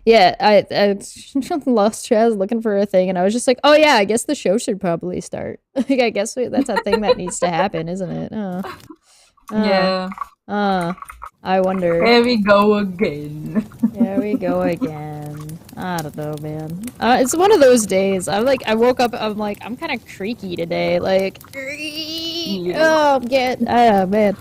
Yeah, I lost Chaz looking for a thing, and I was just like, oh yeah, I guess the show should probably start. Like, I guess that's a thing that needs to happen, isn't it? Uh, Yeah. uh, I wonder. Here we go again. There we go again. I don't know, man. It's one of those days. I woke up. I'm like, I'm kind of creaky today. Like, Yeah. oh, get, oh man.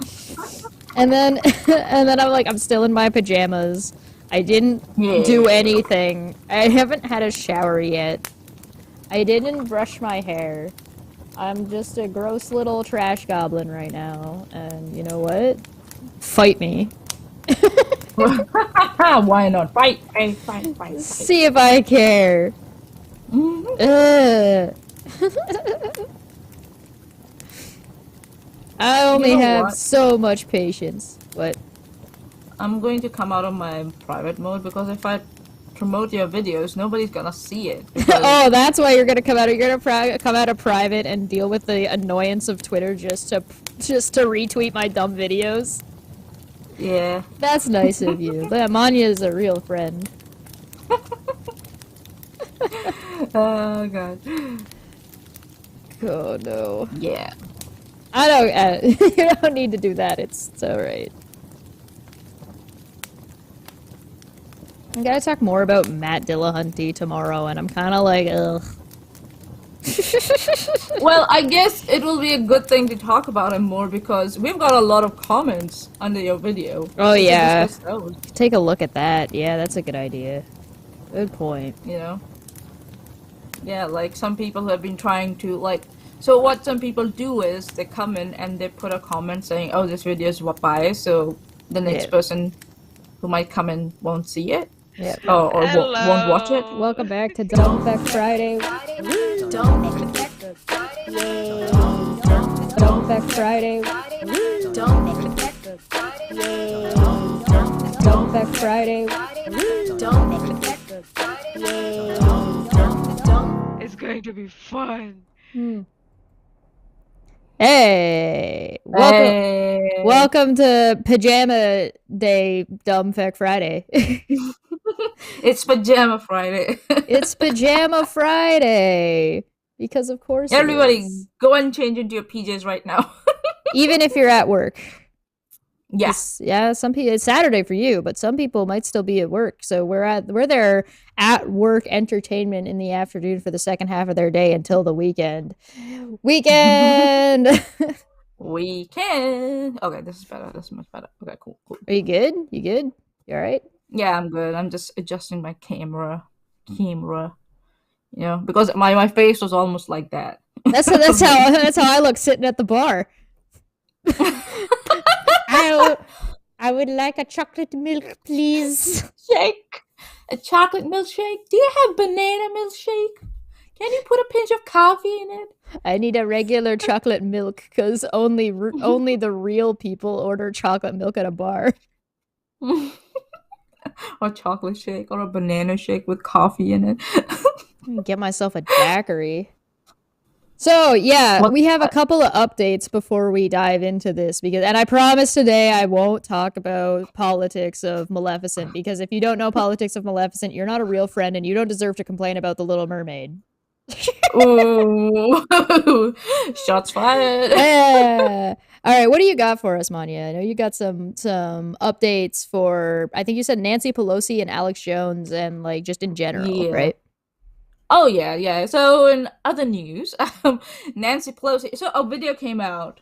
And then, and then I'm like, I'm still in my pajamas. I didn't do Yeah. anything. I haven't had a shower yet. I didn't brush my hair. I'm just a gross little trash goblin right now. And you know what? Fight me. Why not? Fight. See if I care. Mhm. Ugh. I You only know have what? so much patience. What? I'm going to come out of my private mode because if I promote your videos, nobody's gonna see it. Because Oh, that's why you're gonna come out. You're gonna come out of private and deal with the annoyance of Twitter just to retweet my dumb videos. yeah. That's nice of you. Maanyaa is a real friend. Oh god. Oh no. Yeah. I don't. You don't need to do that. It's all right. I gotta talk more about Matt Dillahunty tomorrow, and I'm kind of like, ugh. Well, I guess it will be a good thing to talk about him more because we've got a lot of comments under your video. Oh We can yeah. discuss those, Take a look at that. Yeah, that's a good idea. Good point. you know? Yeah, like some people have been trying to like. So what some people do is they come in and they put a comment saying, "Oh, this video is biased," so the next Yeah. person who might come in won't see it Yeah. or won't watch it. Welcome back to Dumb Fekk Friday. Dumb Fekk Friday. Dumb Fekk Friday. It's going to be fun. Hey, Hey. welcome to Pajama Day, Dumb Fekk Friday. It's Pajama Friday. It's Pajama Friday because of course it Everybody, is. go and change into your PJs right now. Even if you're at work. Yes. Yeah, some people it's Saturday for you, but some people might still be at work. So we're there at work entertainment in the afternoon for the second half of their day until the weekend. Weekend. We can. Okay, this is better. This is much better. Okay, cool. Are you good? You good? You all right? Yeah, I'm good. I'm just adjusting my camera. You know, because my face was almost like that. That's how I look sitting at the bar. I would like a chocolate milk, please. Shake. A chocolate milkshake. Do you have banana milkshake? Can you put a pinch of coffee in it? I need a regular chocolate milk because only the real people order chocolate milk at a bar. Or chocolate shake or a banana shake with coffee in it. Get myself a daiquiri. So yeah, we have a couple of updates before we dive into this and I promise today I won't talk about politics of Maleficent because if you don't know politics of Maleficent, you're not a real friend and you don't deserve to complain about the Little Mermaid. Ooh. Shots fired. Yeah. All right, what do you got for us, Maanyaa? I know you got some updates for I think you said Nancy Pelosi and Alex Jones and like just in general, right? Oh yeah. So in other news, Nancy Pelosi. So a video came out,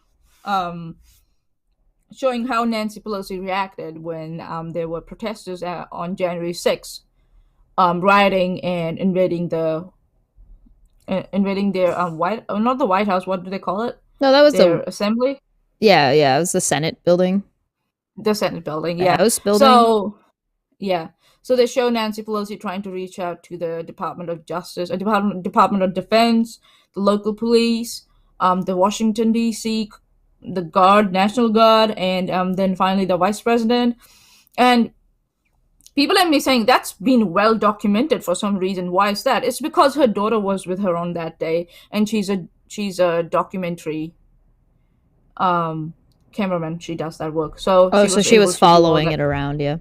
showing how Nancy Pelosi reacted when there were protesters on January 6th, rioting and invading their not the White House. What do they call it? No, that was their assembly. Yeah, it was the Senate building. The Senate building, The House building. So yeah. So they show Nancy Pelosi trying to reach out to the Department of Justice, Department of Defense, the local police, the Washington D.C., the Guard, National Guard, and then finally the Vice President. And people have been saying that's been well documented for some reason. Why is that? It's because her daughter was with her on that day, and she's a documentary cameraman. She does that work. So she was following it around, yeah.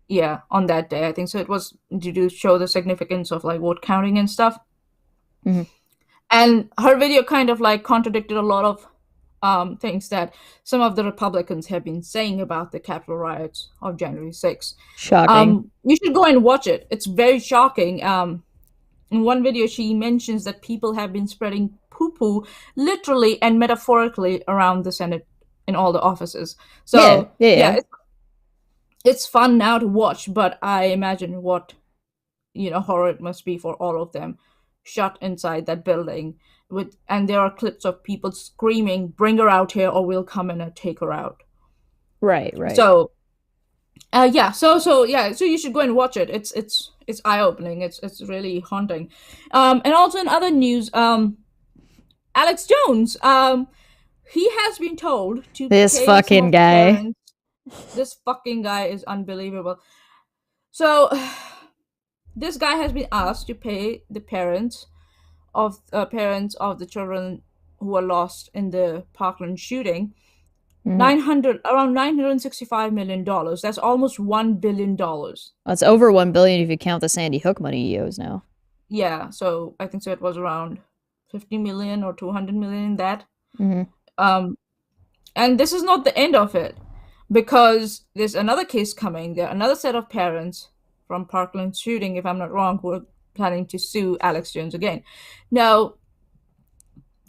on that day. I think so. It was to show the significance of like vote counting and stuff. Mm-hmm. And her video kind of like contradicted a lot of things that some of the Republicans have been saying about the Capitol riots of January 6th. Shocking. You should go and watch it. It's very shocking. In one video, she mentions that people have been spreading poo-poo literally and metaphorically around the Senate in all the offices. So yeah. It's fun now to watch, but I imagine what horror it must be for all of them shut inside that building and there are clips of people screaming, "Bring her out here or we'll come in and take her out." Right. So so you should go and watch it. It's eye-opening. It's really haunting. And also in other news, Alex Jones, he has been told to this pay fucking guy. Parents. This fucking guy is unbelievable. So this guy has been asked to pay the parents of the children who were lost in the Parkland shooting around $965 million. That's almost $1 billion. That's over $1 billion if you count the Sandy Hook money he owes now. Yeah, so I think so. It was around 50 million or 200 million in that. And this is not the end of it, because there's another case coming. There are another set of parents from Parkland shooting, if I'm not wrong, who are planning to sue Alex Jones again. Now,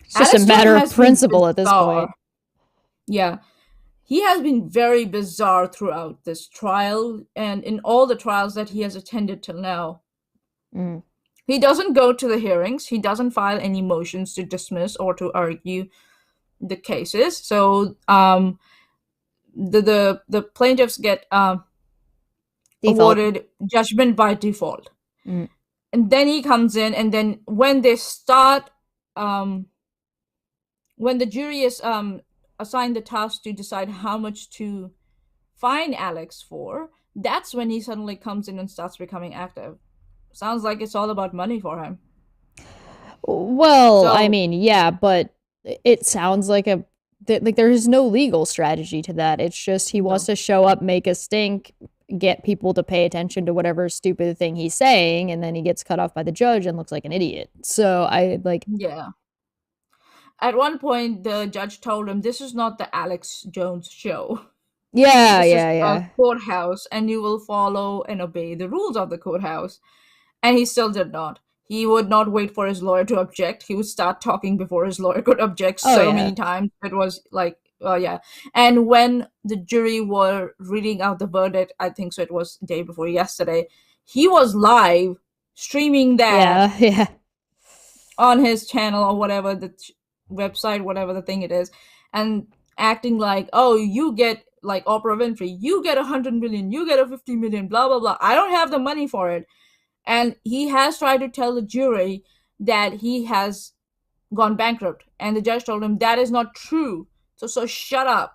it's just a matter of principle at this point. Yeah. He has been very bizarre throughout this trial and in all the trials that he has attended till now. He doesn't go to the hearings. He doesn't file any motions to dismiss or to argue the cases. So the plaintiffs get awarded judgment by default. And then he comes in, and then when they start, when the jury is assigned the task to decide how much to fine Alex for, that's when he suddenly comes in and starts becoming active. Sounds like it's all about money for him. Well, so, I mean, yeah, but it sounds like there's no legal strategy to that. It's just he wants to show up, make a stink, get people to pay attention to whatever stupid thing he's saying, and then he gets cut off by the judge and looks like an idiot. So Yeah. At one point, the judge told him, "This is not the Alex Jones show. Yeah, this is a courthouse, and you will follow and obey the rules of the courthouse." And he still did not. He would not wait for his lawyer to object. He would start talking before his lawyer could object many times. It was like, And when the jury were reading out the verdict, I think so it was the day before yesterday, he was live streaming that on his channel or whatever, the website, whatever the thing it is, and acting like, "Oh, you get like Oprah Winfrey, you get 100 million, you get a 50 million, blah, blah, blah. I don't have the money for it." And he has tried to tell the jury that he has gone bankrupt. And the judge told him that is not true. So shut up.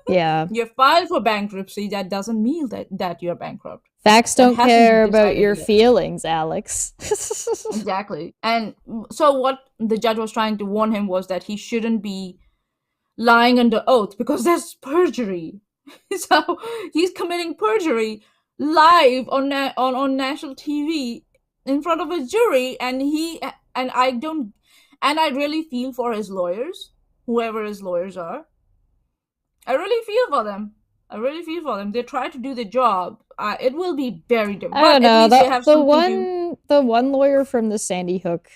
Yeah. You're filed for bankruptcy. That doesn't mean that you're bankrupt. Facts don't care about your feelings, Alex. Exactly. And so what the judge was trying to warn him was that he shouldn't be lying under oath, because that's perjury. So he's committing perjury live on national TV in front of a jury, and I really feel for his lawyers, whoever his lawyers are. I really feel for them. They try to do the job. It will be very difficult. I don't know. The one lawyer from the Sandy Hook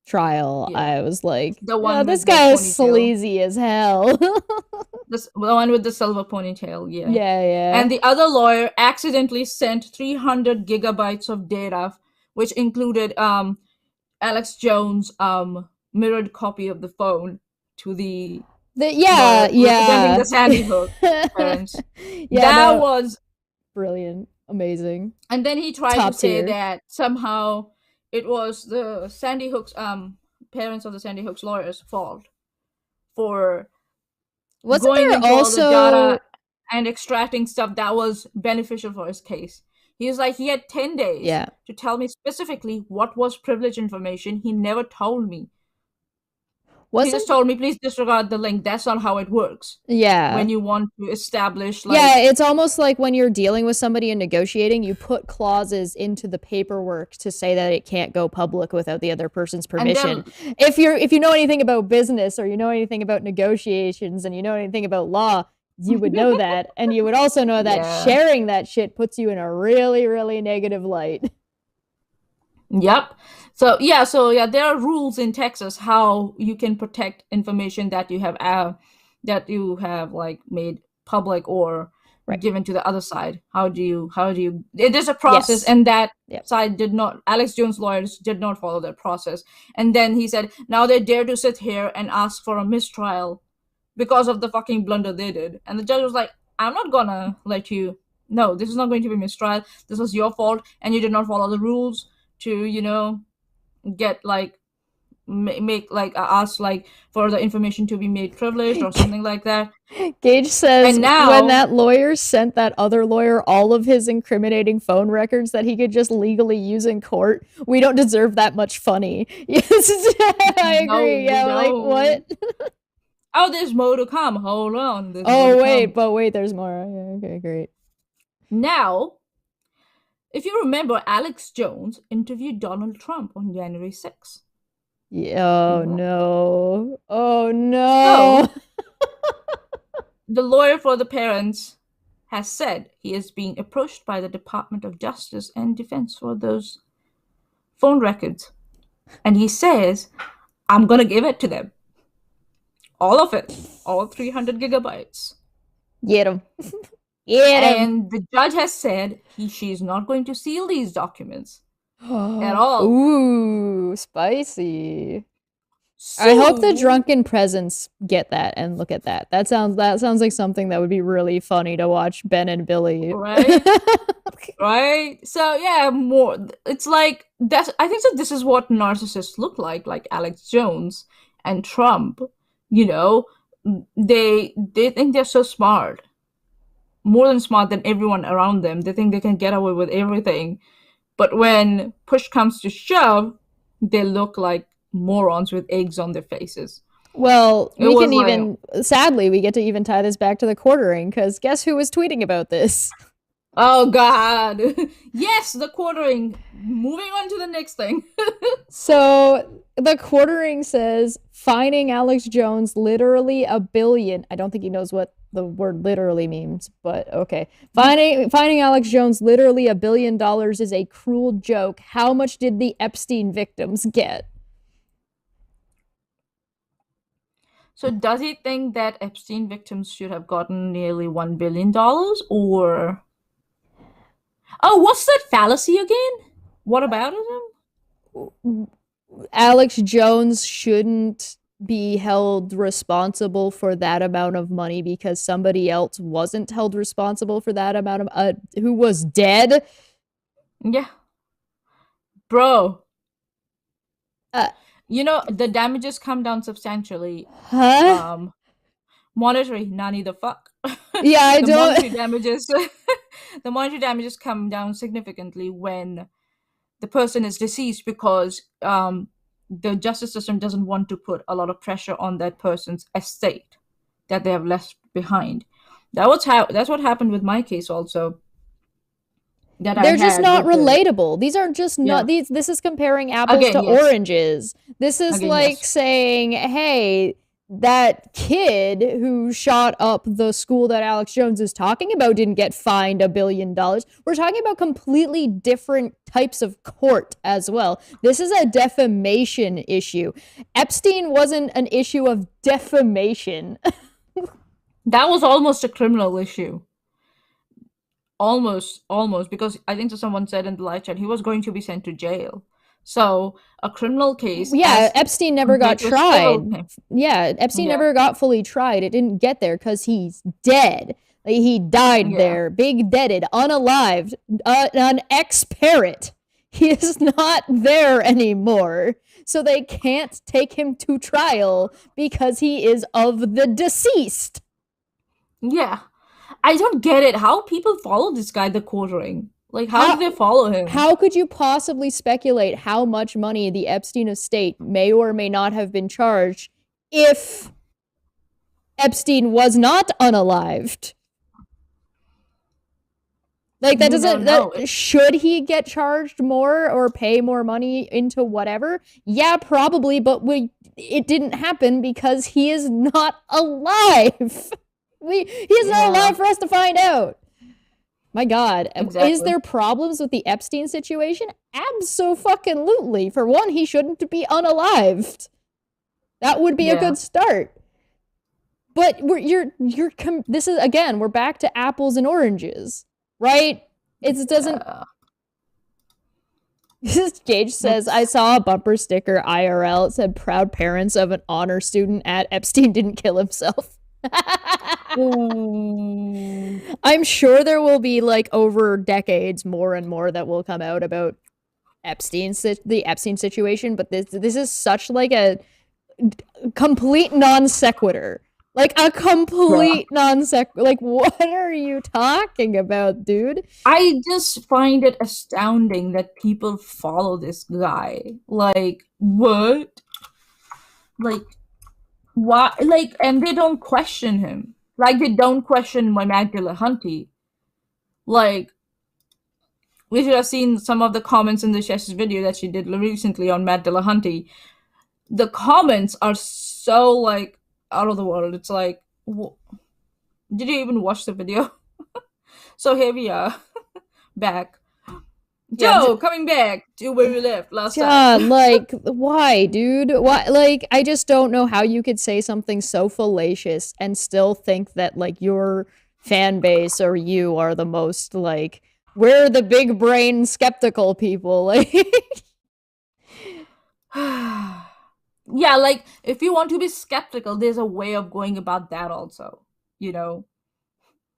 trial, I was like, this guy is sleazy as hell. The one with the silver ponytail, yeah. Yeah. And the other lawyer accidentally sent 300 gigabytes of data, which included Alex Jones' mirrored copy of the phone to the representing the Sandy Hook parents. That was brilliant, amazing. And then he tried to say that somehow it was the Sandy Hook's parents of the Sandy Hook's lawyers' fault for going into all the data and extracting stuff that was beneficial for his case. He was like, he had 10 days to tell me specifically what was privileged information. He never told me. He just told me, please disregard the link. That's not how it works. Yeah. When you want to establish, yeah, it's almost like when you're dealing with somebody and negotiating, you put clauses into the paperwork to say that it can't go public without the other person's permission. If you know anything about business or you know anything about negotiations and you know anything about law, you would know that. And you would also know that sharing that shit puts you in a really, really negative light. Yep. So there are rules in Texas how you can protect information that you have like made public or given to the other side. How do you there's a process, and that side did not. Alex Jones' lawyers did not follow that process. And then he said, now they dare to sit here and ask for a mistrial because of the fucking blunder they did. And the judge was like, I'm not gonna let you. No, this is not going to be mistrial. This was your fault, and you did not follow the rules to get like make like ask like for the information to be made privileged or something like that. Gage says, and now, when that lawyer sent that other lawyer all of his incriminating phone records that he could just legally use in court, we don't deserve that much funny. Yes, I agree. Yeah, like what? Oh, there's more to come. Hold on. Wait, there's more. Okay, great. Now, if you remember, Alex Jones interviewed Donald Trump on January 6th. Oh, no. Oh, no. So, the lawyer for the parents has said he is being approached by the Department of Justice and Defense for those phone records. And he says, I'm going to give it to them. All of it. All 300 gigabytes. Get him. And the judge has said she's not going to seal these documents at all. Ooh, spicy. So, I hope the drunken presents get that and look at that. That sounds like something that would be really funny to watch Ben and Billy. Right? Right? So yeah, more. It's like that's. I think that this is what narcissists look like Alex Jones and Trump. They think they're so smart. More than smart than everyone around them. They think they can get away with everything. But when push comes to shove, they look like morons with eggs on their faces. Well, sadly, we get to even tie this back to the quartering, because guess who was tweeting about this? Oh, God. Yes, the quartering. Moving on to the next thing. So the quartering says, fining Alex Jones literally $1 billion. I don't think he knows what the word literally means, but okay. Fining Alex Jones literally $1 billion is a cruel joke. How much did the Epstein victims get? So does he think that Epstein victims should have gotten nearly $1 billion, or... Oh, what's that fallacy again? What about him? Alex Jones shouldn't be held responsible for that amount of money because somebody else wasn't held responsible for that amount of who was dead. Yeah, bro. The damages come down substantially. Huh? Monetary, nanny the fuck. Yeah, I don't. The monetary damages come down significantly when the person is deceased, because the justice system doesn't want to put a lot of pressure on that person's estate that they have left behind. That's what happened with my case also. They're just not relatable. These are just not these. This is comparing apples to oranges. This is saying, hey, that kid who shot up the school that Alex Jones is talking about didn't get fined $1 billion. We're talking about completely different types of court as well. This is a defamation issue. Epstein wasn't an issue of defamation. That was almost a criminal issue. Almost, because I think someone said in the live chat he was going to be sent to jail. So a criminal case. Yeah, Epstein never got tried. Yeah, Epstein never got fully tried. It didn't get there because he's dead. Like, he died there, big deaded, unalived, an ex-parrot. He is not there anymore. So they can't take him to trial because he is of the deceased. Yeah. I don't get it. How people follow this guy, the quartering? Like, how do they follow him? How could you possibly speculate how much money the Epstein estate may or may not have been charged if Epstein was not unalived. Like, that doesn't, should he get charged more or pay more money into whatever? Yeah, probably, but it didn't happen because he is not alive. He is not alive for us to find out. My God. Exactly. Is there problems with the Epstein situation? Abso-fucking-lutely. For one, he shouldn't be unalived. That would be a good start. But this is, again, we're back to apples and oranges. Right? It doesn't. Gage says, I saw a bumper sticker IRL. It said, proud parents of an honor student at Epstein didn't kill himself. I'm sure there will be, like, over decades, more and more that will come out about the Epstein situation. But this is such, like, a complete non sequitur. Like, a complete non-sequitur. Like, what are you talking about, dude? I just find it astounding that people follow this guy. Like, what? Like, why? Like, and they don't question him. Like, they don't question my Magdala Hunty. Like, we should have seen some of the comments in the Shesh's video that she did recently on Magdala Hunty. The comments are so, like, out of the world. It's like, did you even watch the video? So here we are, back. Joe, coming back to where we left last time. Like, why, dude? Why? Like, I just don't know how you could say something so fallacious and still think that, like, your fan base or you are the most, like, we're the big brain skeptical people. Like, yeah, like, if you want to be skeptical, there's a way of going about that also, you know?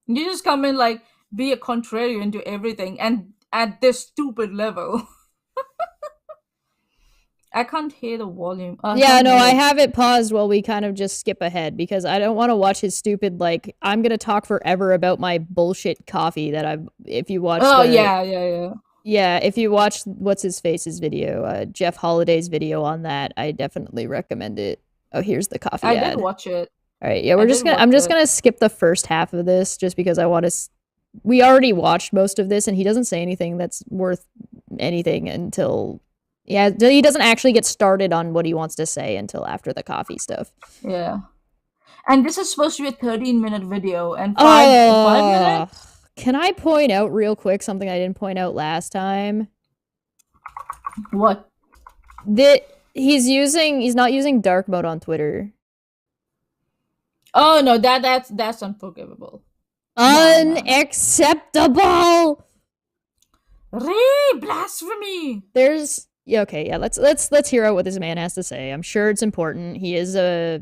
You just come in, like, be a contrarian to everything, and at this stupid level. I can't hear the volume. I have it paused while we kind of just skip ahead, because I don't want to watch his stupid, like, I'm gonna talk forever about my bullshit coffee that if you watch Yeah, if you watch what's-his-face's video, Jeff Holliday's video on that, I definitely recommend it. Oh, here's the coffee ad. I did watch it. All right, yeah, I'm just gonna skip the first half of this just because I want to. We already watched most of this, and he doesn't say anything that's worth anything until. Yeah, he doesn't actually get started on what he wants to say until after the coffee stuff. Yeah, and this is supposed to be a 13-minute video, and 5 minutes. Can I point out real quick something I didn't point out last time? What? That he's not using dark mode on Twitter. Oh no, that's unforgivable. Unacceptable. Blasphemy. Let's hear out what this man has to say. I'm sure it's important. He is a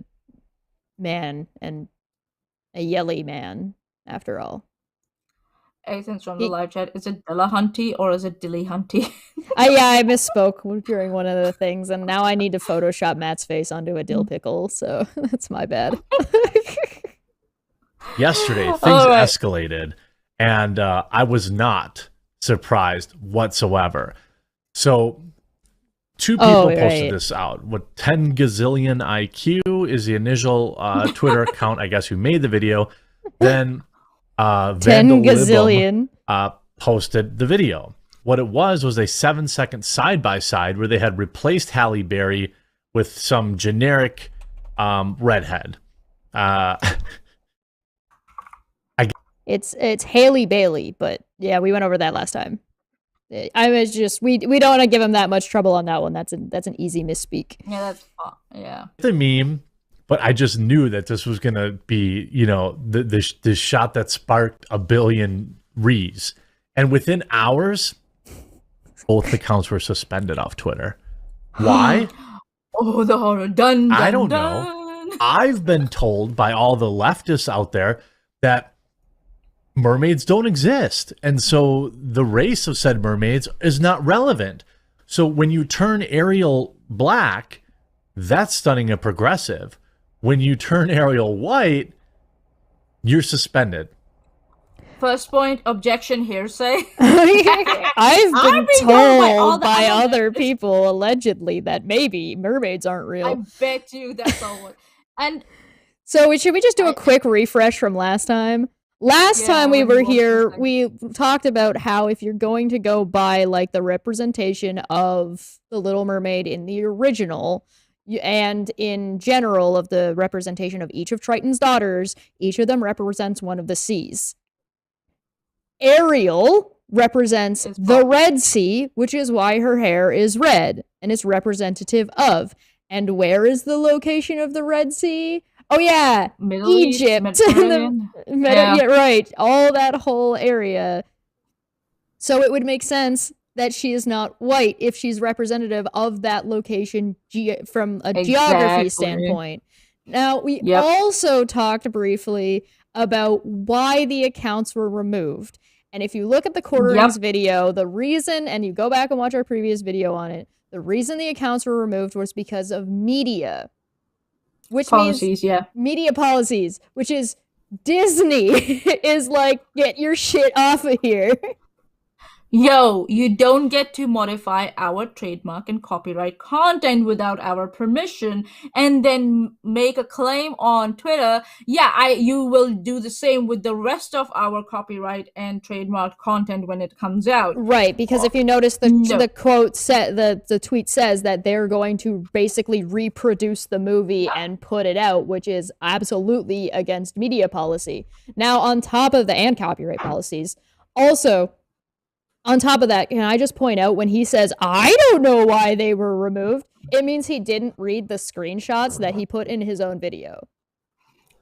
man and a Yelly man after all. Ethan's from the live chat. Is it Dilla Hunty or is it Dilly Hunty? I misspoke during one of the things, and now I need to Photoshop Matt's face onto a dill pickle, so that's my bad. Yesterday, things escalated, and I was not surprised whatsoever. So, two people posted this out. What 10 gazillion IQ is the initial Twitter account, I guess, who made the video. Then 10 gazillion posted the video. What it was a 7-second side-by-side where they had replaced Halle Berry with some generic redhead. It's Haley Bailey, but yeah, we went over that last time. I was just we don't want to give him that much trouble on that one. That's an easy misspeak. Yeah, that's yeah. The meme, but I just knew that this was gonna be, the shot that sparked a billion rees, and within hours, both accounts were suspended off Twitter. Why? Oh, the horror! Dun, I don't know. I've been told by all the leftists out there that mermaids don't exist, and so the race of said mermaids is not relevant. So when you turn Ariel black, that's stunning and progressive. When you turn Ariel white, you're suspended. First point, objection, hearsay. I've been told by other people, allegedly, that maybe mermaids aren't real. I bet you that's all. And So should we just do a quick refresh from last time? Last time we were here, we talked about how if you're going to go by like the representation of the Little Mermaid in the original, and in general of the representation of each of Triton's daughters, each of them represents one of the seas. Ariel represents the Red Sea, which is why her hair is red, and it's representative of. And where is the location of the Red Sea? Oh yeah, Middle Egypt. Yeah, right. All that whole area. So it would make sense that she is not white if she's representative of that location from a geography standpoint. Now, we also talked briefly about why the accounts were removed. And if you look at the Quarterings video, the reason, and you go back and watch our previous video on it, the reason the accounts were removed was because of media. Which means media policies, which is Disney is like, get your shit off of here. Yo, you don't get to modify our trademark and copyright content without our permission and then make a claim on Twitter. Yeah, you will do the same with the rest of our copyright and trademark content when it comes out. Right, because if you notice the quote the tweet says that they're going to basically reproduce the movie and put it out, which is absolutely against media policy. Now, on top of and copyright policies, also on top of that, can I just point out when he says, I don't know why they were removed, it means he didn't read the screenshots that he put in his own video.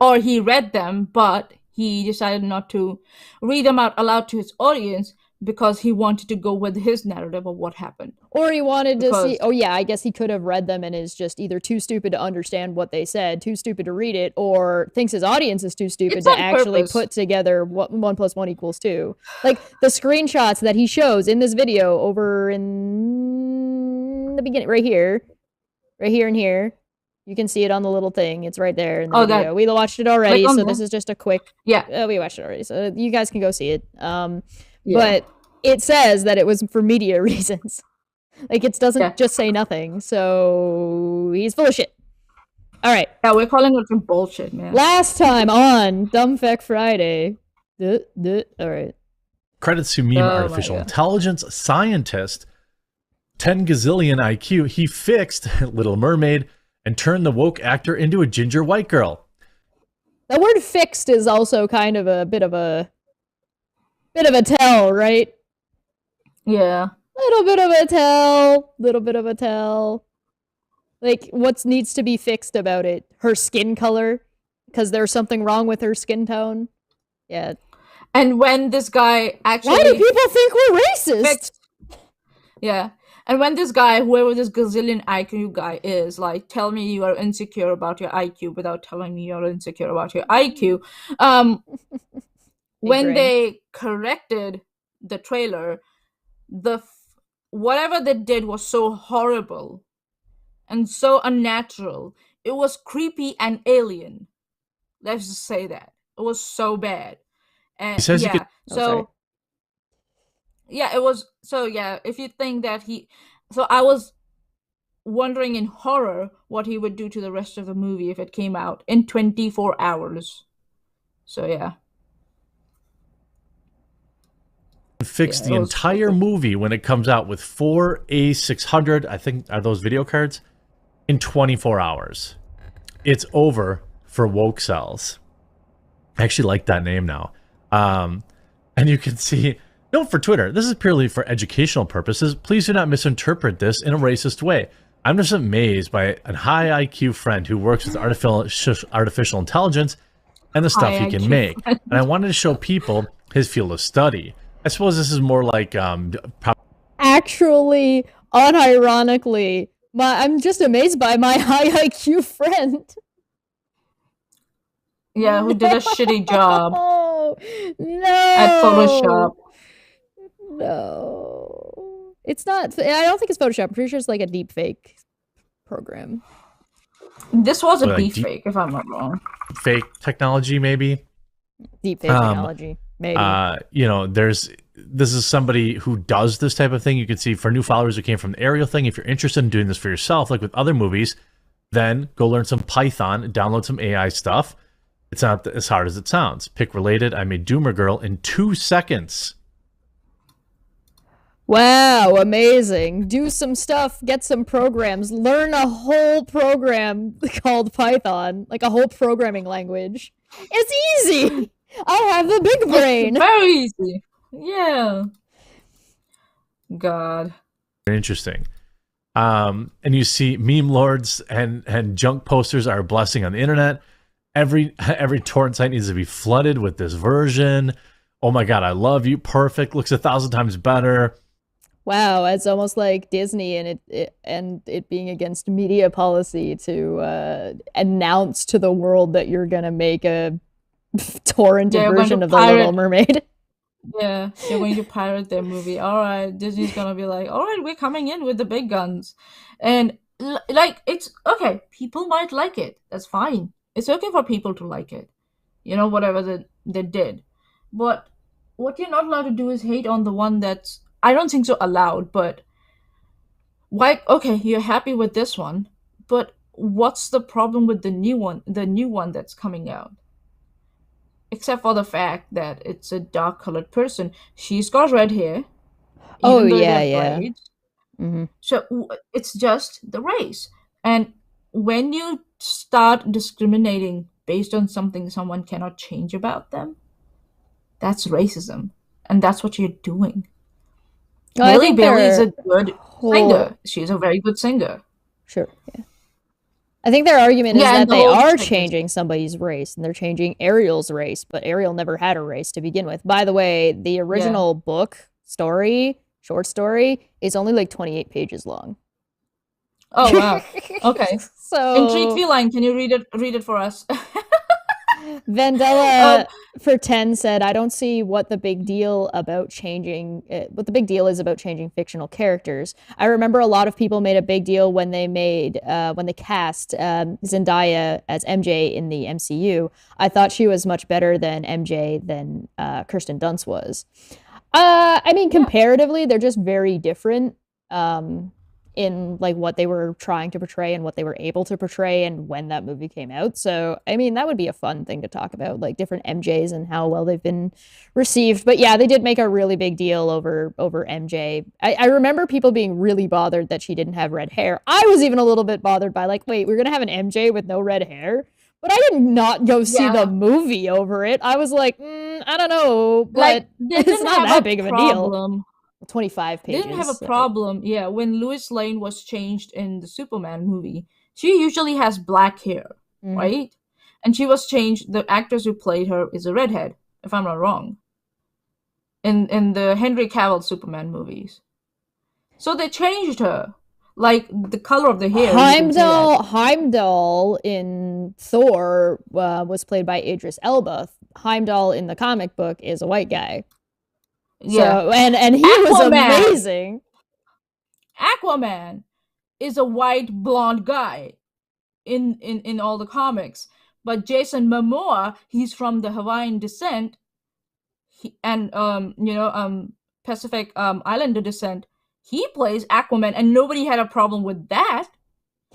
Or he read them, but he decided not to read them out aloud to his audience because he wanted to go with his narrative of what happened. Or he wanted to see, I guess he could have read them and is just either too stupid to understand what they said, too stupid to read it, or thinks his audience is too stupid to actually put together what 1 + 1 = 2. Like, the screenshots that he shows in this video over in the beginning, right here and here, you can see it on the little thing. It's right there in the video. We watched it already, so this is just a quick... we watched it already, so you guys can go see it. But it says that it was for media reasons. Like, it doesn't just say nothing, so he's full of shit. All right. Yeah, we're calling it some bullshit, man. Last time on Dumb Fekk Friday. All right. Credits to meme artificial intelligence scientist, 10 gazillion IQ. He fixed Little Mermaid and turned the woke actor into a ginger white girl. The word fixed is also kind of a bit of a tell, right? Yeah. Little bit of a tell. Like, what needs to be fixed about it? Her skin color? Because there's something wrong with her skin tone? Yeah. And when this guy actually... Why do people think we're racist? Yeah. And when this guy, whoever this gazillion IQ guy is, like, tell me you are insecure about your IQ without telling me you're insecure about your IQ, when they corrected the trailer, whatever they did was so horrible and so unnatural. It was creepy and alien. Let's just say that. It was so bad. And it was if you think that I was wondering in horror what he would do to the rest of the movie if it came out in 24 hours. So yeah. Fix the entire movie when it comes out with 4 A600, I think are those video cards, in 24 hours. It's over for woke cells. I actually like that name now. And you can see, note for Twitter, this is purely for educational purposes. Please do not misinterpret this in a racist way. I'm just amazed by a high IQ friend who works with artificial intelligence and the stuff he can make. And I wanted to show people his field of study. I suppose this is more like actually, unironically, I'm just amazed by my high IQ friend. Yeah, who did a shitty job. No. At Photoshop. No. It's not. I don't think it's Photoshop. I'm pretty sure it's like a deep fake program. This was a deep fake, if I'm not wrong. Fake technology, maybe? Deep fake technology. Maybe. This is somebody who does this type of thing. You can see for new followers who came from the Ariel thing, if you're interested in doing this for yourself, like with other movies, Then go learn some Python and download some AI stuff. It's not as hard as it sounds. Pick related. I made Doomer Girl in 2 seconds. Wow, amazing. Do some stuff, get some programs, learn a whole program called Python, like a whole programming language. It's easy. I have the big brain. It's very easy. Yeah. God. Interesting. And you see meme lords and junk posters are a blessing on the internet. Every torrent site needs to be flooded with this version. Oh my God, I love you. Perfect. Looks 1,000 times better. Wow, it's almost like Disney and it being against media policy to announce to the world that you're gonna make a torrented version of The Little Mermaid. Yeah, they're going to pirate their movie. All right, Disney's gonna be like, all right, we're coming in with the big guns, and like it's okay. People might like it. That's fine. It's okay for people to like it. Whatever they did, but what you're not allowed to do is hate on the one that's. I don't think so allowed, but why? Okay, you're happy with this one, but what's the problem with the new one? The new one that's coming out, except for the fact that it's a dark-colored person. She's got red hair. Oh yeah. Mm-hmm. So it's just the race, and when you start discriminating based on something someone cannot change about them, that's racism, and that's what you're doing. Halle Bailey is a good singer. She's a very good singer. Sure, yeah. I think their argument is that they are changing somebody's race, and they're changing Ariel's race, but Ariel never had a race to begin with. By the way, the original book short story, is only like 28 pages long. Oh, wow. Okay. So, Intrigue Feline, can you read it for us? Vandella for 10 said, I don't see what the big deal about changing what the big deal is about changing fictional characters. I remember a lot of people made a big deal when they cast Zendaya as MJ in the MCU. I thought she was much better than MJ than Kirsten Dunst was. I mean, comparatively, they're just very different in like what they were trying to portray and what they were able to portray and when that movie came out. So, I mean, that would be a fun thing to talk about, like different MJs and how well they've been received. But yeah, they did make a really big deal over MJ. I remember people being really bothered that she didn't have red hair. I was even a little bit bothered by like, wait, we're going to have an MJ with no red hair? But I did not go see the movie over it. I was like, I don't know, but it's not that big of a deal. 25 pages. They didn't have a problem, when Lois Lane was changed in the Superman movie. She usually has black hair, right? And she was changed. The actress who played her is a redhead, if I'm not wrong, in the Henry Cavill Superman movies. So they changed her. Like, the color of the hair. Heimdall in Thor was played by Idris Elba. Heimdall in the comic book is a white guy. Yeah. So, and he was amazing. Aquaman is a white blonde guy in all the comics. But Jason Momoa, he's from the Hawaiian descent and Pacific Islander descent. He plays Aquaman, and nobody had a problem with that.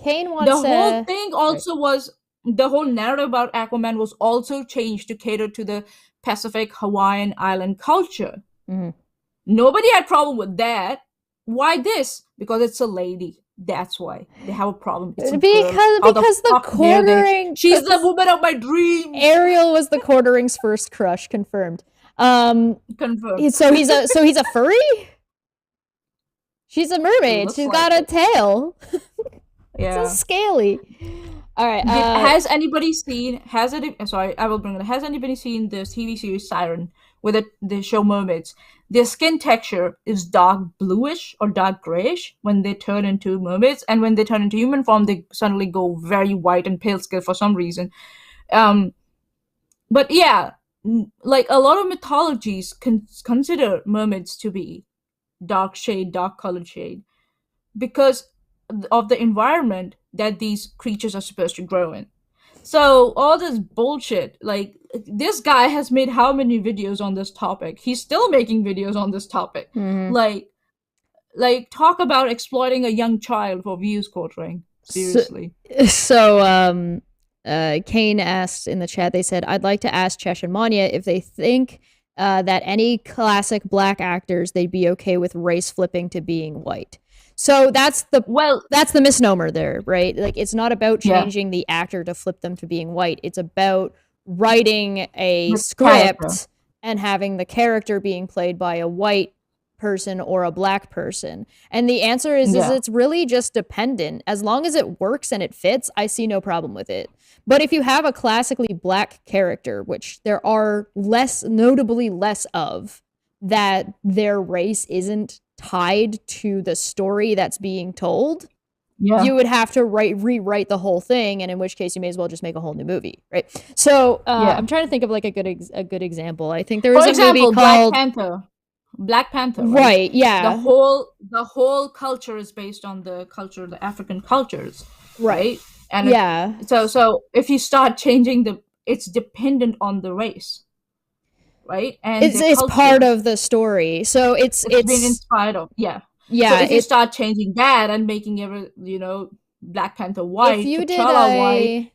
Kane wants the whole thing also was the whole narrative about Aquaman was also changed to cater to the Pacific Hawaiian island culture. Nobody had a problem with that. Why this? Because it's a lady. That's why they have a problem. It's because the quartering. She's the woman of my dreams. Ariel was the quartering's first crush. Confirmed. Confirmed. So he's a furry. She's a mermaid. She's got a tail. Yeah. It's scaly. All right. Has anybody seen? Sorry, I will bring it. Has anybody seen the TV series Siren, where the show mermaids? Their skin texture is dark bluish or dark grayish when they turn into mermaids, and when they turn into human form, they suddenly go very white and pale skin for some reason. But yeah, like a lot of mythologies consider mermaids to be dark colored shade, because of the environment that these creatures are supposed to grow in. So all this bullshit, like this guy has made how many videos on this topic? He's still making videos on this topic. Like talk about exploiting a young child for views, quartering. Seriously. So Kane asked in the chat, they said, I'd like to ask Chesh and Maanyaa if they think that any classic black actors, they'd be okay with race flipping to being white. So that's the misnomer there, right? Like, it's not about changing the actor to flip them to being white. It's about writing a script and having the character being played by a white person or a black person. And the answer is it's really just dependent. As long as it works and it fits, I see no problem with it. But if you have a classically black character, which there are notably less of, that their race isn't tied to the story that's being told, you would have to rewrite the whole thing, and in which case you may as well just make a whole new movie, right? So I'm trying to think of like a good example. I think there was a movie called Black Panther, right? Yeah. The whole culture is based on the culture, the African cultures, right? And so if you start changing it's dependent on the race, right? And it's part of the story, so it's been inspired of So if you start changing that and making Black Panther white, if you T'Challa white,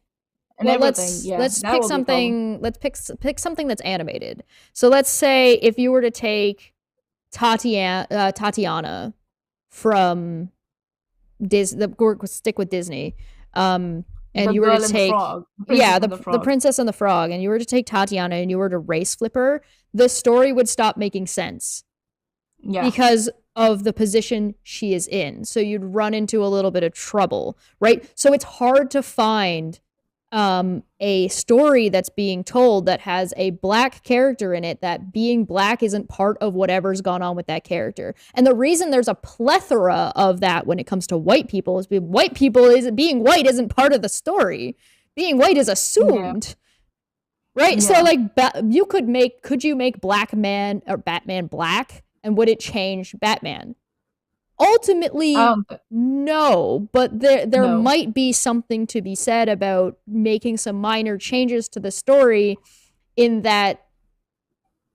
and everything, let's pick something. Let's pick something that's animated. So let's say if you were to take Tatiana from Disney, stick with Disney, and you were to take the Princess and the Frog, and you were to take Tatiana and you were to race flip her, the story would stop making sense. Because of the position she is in. So you'd run into a little bit of trouble, right? So it's hard to find a story that's being told that has a black character in it, that being black isn't part of whatever's gone on with that character. And the reason there's a plethora of that when it comes to white people is being white isn't part of the story. Being white is assumed. Right? So like could you make Black Man or Batman black? And would it change Batman? Ultimately, no. But there might be something to be said about making some minor changes to the story, in that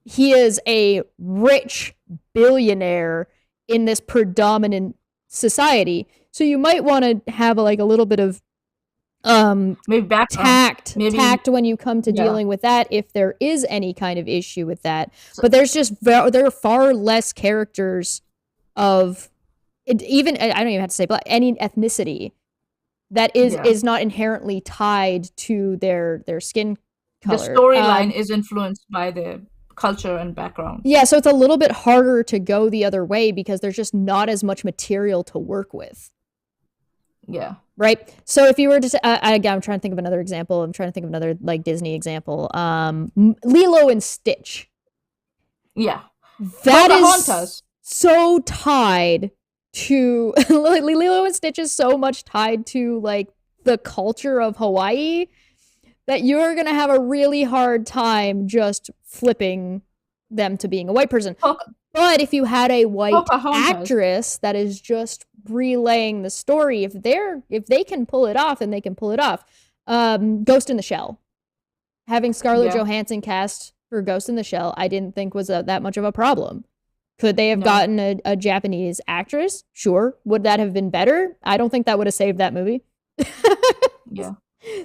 he is a rich billionaire in this predominant society. So you might want to have a little bit of maybe tact when you come to dealing with that, if there is any kind of issue with that. But there are far less characters of it, even I don't even have to say but any ethnicity that is not inherently tied to their skin color. The storyline is influenced by the culture and background. Yeah, so it's a little bit harder to go the other way because there's just not as much material to work with. Yeah. Right. So if you were to, again, I'm trying to think of another example. I'm trying to think of another Disney example. Lilo and Stitch. Yeah. That is so tied to Lilo and Stitch is so much tied to the culture of Hawaii that you're gonna have a really hard time just flipping them to being a white person. But if you had a white actress that is just relaying the story, if they can pull it off, then they can pull it off. Ghost in the Shell. Having Scarlett Johansson cast for Ghost in the Shell, I didn't think was that much of a problem. Could they have gotten a Japanese actress? Sure. Would that have been better? I don't think that would have saved that movie.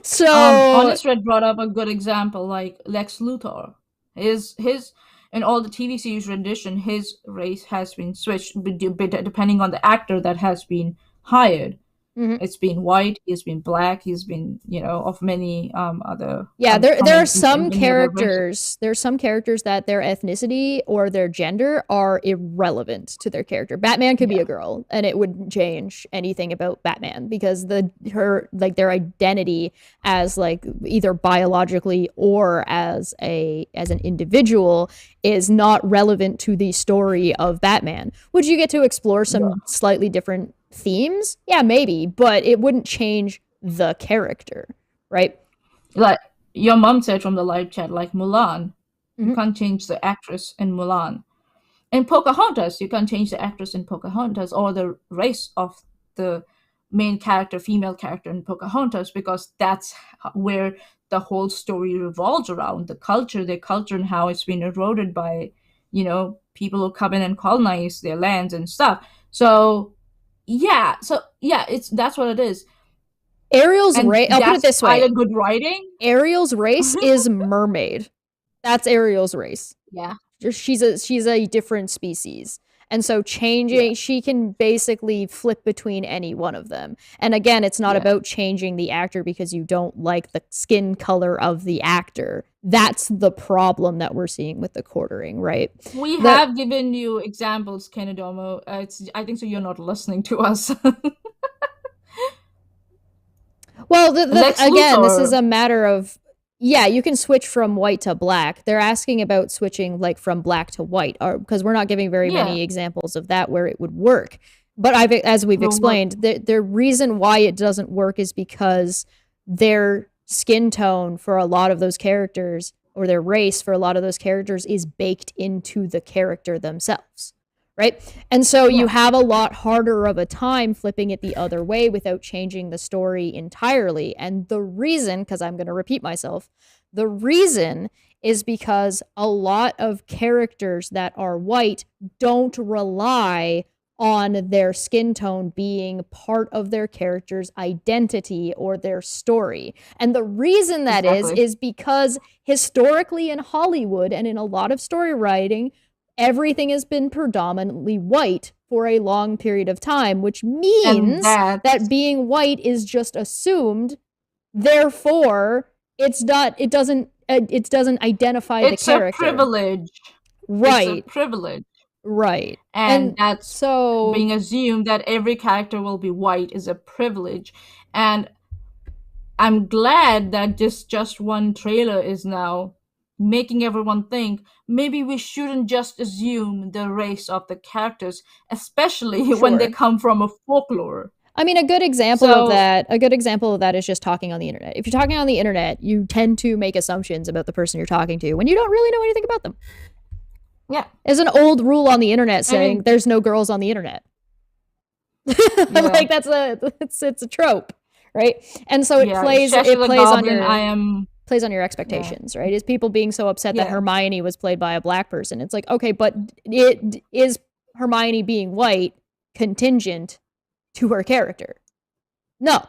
So Honest Red brought up a good example, like Lex Luthor. His in all the TV series rendition, his race has been switched depending on the actor that has been hired. Mm-hmm. It's been white, he's been black, he's been, of many other. Yeah, there are some characters. There are some characters that their ethnicity or their gender are irrelevant to their character. Batman could be a girl, and it wouldn't change anything about Batman because their identity as either biologically or as an individual is not relevant to the story of Batman. Would you get to explore some slightly different themes? Yeah, maybe, but it wouldn't change the character, right? Like your mom said from the live chat, like Mulan, you can't change the actress in Mulan. In Pocahontas, you can't change the actress in Pocahontas or the race of the main character, female character in Pocahontas, because that's where the whole story revolves around, their culture and how it's been eroded by, people who come in and colonize their lands and stuff. That's what it is. Ariel's And race. I'll put it that's this way: either good writing. Ariel's race is mermaid. That's Ariel's race. Yeah. She's a different species. And so changing, she can basically flip between any one of them. And again, it's not about changing the actor because you don't like the skin color of the actor. That's the problem that we're seeing with the quartering, right? We have given you examples, Kenadomo. I think so you're not listening to us. Well, again, this is Luthor. a matter of, yeah, you can switch from white to black. They're asking about switching like from black to white, because we're not giving very many examples of that where it would work. But as we've explained, the reason why it doesn't work is because their skin tone for a lot of those characters, or their race for a lot of those characters, is baked into the character themselves. Right? And so you have a lot harder of a time flipping it the other way without changing the story entirely. And the reason, because I'm going to repeat myself, the reason is because a lot of characters that are white don't rely on their skin tone being part of their character's identity or their story. And the reason that is because historically in Hollywood and in a lot of story writing, everything has been predominantly white for a long period of time, which means that being white is just assumed. Therefore, it doesn't identify the character. It's a privilege. Right. It's a privilege. Right. And that's so being assumed that every character will be white is a privilege. And I'm glad that this just one trailer is now making everyone think maybe we shouldn't just assume the race of the characters, especially when they come from a folklore. I mean, a good example of that is just talking on the internet. If you're talking on the internet, you tend to make assumptions about the person you're talking to when you don't really know anything about them. Yeah. There's an old rule on the internet saying there's no girls on the internet. Like it's a trope, right? And so it plays on your expectations, right? Is people being so upset that Hermione was played by a black person? It's like, okay, but is Hermione being white contingent to her character? No,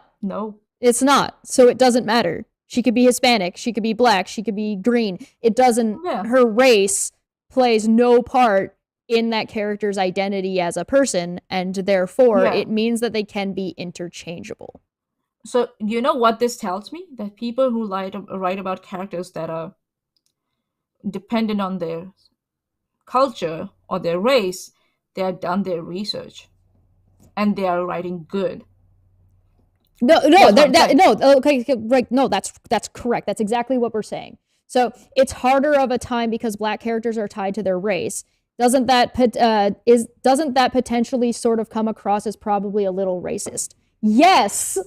it's not. So it doesn't matter. She could be Hispanic, she could be black, she could be green. It doesn't. Her race plays no part in that character's identity as a person, and therefore it means that they can be interchangeable. So you know what this tells me? That people who write about characters that are dependent on their culture or their race, they have done their research, and they are writing good. That's correct. That's exactly what we're saying. So it's harder of a time because black characters are tied to their race. Doesn't that potentially sort of come across as probably a little racist? Yes.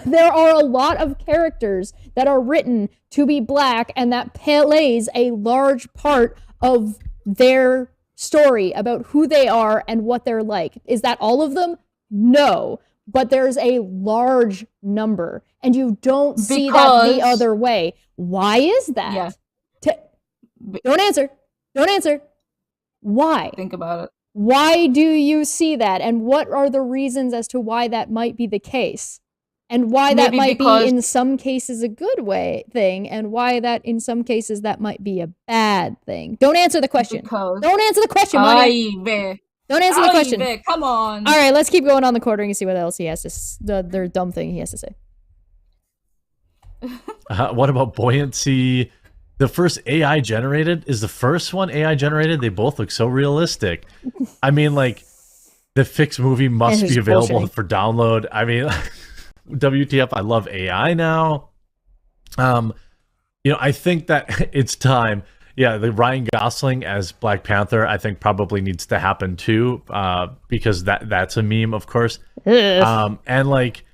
There are a lot of characters that are written to be black, and that plays a large part of their story about who they are and what they're like. Is that all of them? No. But there's a large number, and you don't see that the other way. Why is that? Don't answer. Why? Think about it. Why do you see that? And what are the reasons as to why that might be the case? And why that might be in some cases a good thing, and why that in some cases that might be a bad thing. Don't answer the question. Don't answer the question, Maanyaa. Don't answer the question. Come on. All right, let's keep going on the quartering and see what else he has to the dumb thing he has to say. What about buoyancy? The first AI generated is the first one AI generated. They both look so realistic. I mean, like, the Fekk movie must be available for download. I mean, WTF, I love AI now. I think that it's time. Yeah, the Ryan Gosling as Black Panther, I think probably needs to happen too, because that's a meme, of course. And like,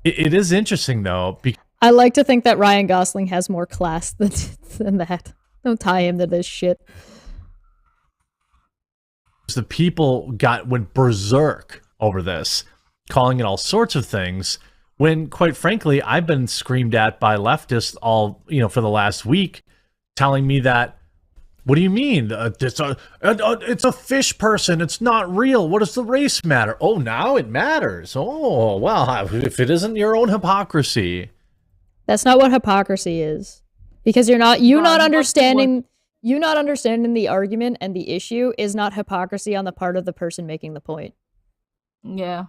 it is interesting though. I like to think that Ryan Gosling has more class than that. Don't tie him to this shit. The people went berserk over this, calling it all sorts of things. When, quite frankly, I've been screamed at by leftists for the last week, telling me that What do you mean? It's a fish person. It's not real. What does the race matter? Oh, now it matters. Oh, well, if it isn't your own hypocrisy. That's not what hypocrisy is. Because you're not understanding the argument, and the issue is not hypocrisy on the part of the person making the point. Yeah.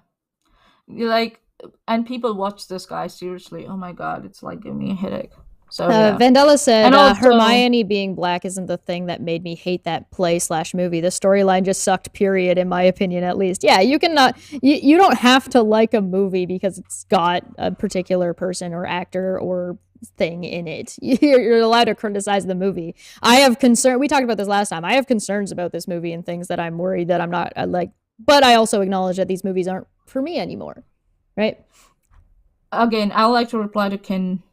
Like, and people watch this guy seriously. Oh my god, it's like giving me a headache. So Vandella said, and also, Hermione being black isn't the thing that made me hate that play/movie. The storyline just sucked, period, in my opinion, at least. Yeah, you don't have to like a movie because it's got a particular person or actor or thing in it. You're allowed to criticize the movie. I have concern. We talked about this last time. I have concerns about this movie and things that I'm worried that I'm not like, but I also acknowledge that these movies aren't for me anymore. Right? Again, I would like to reply to Ken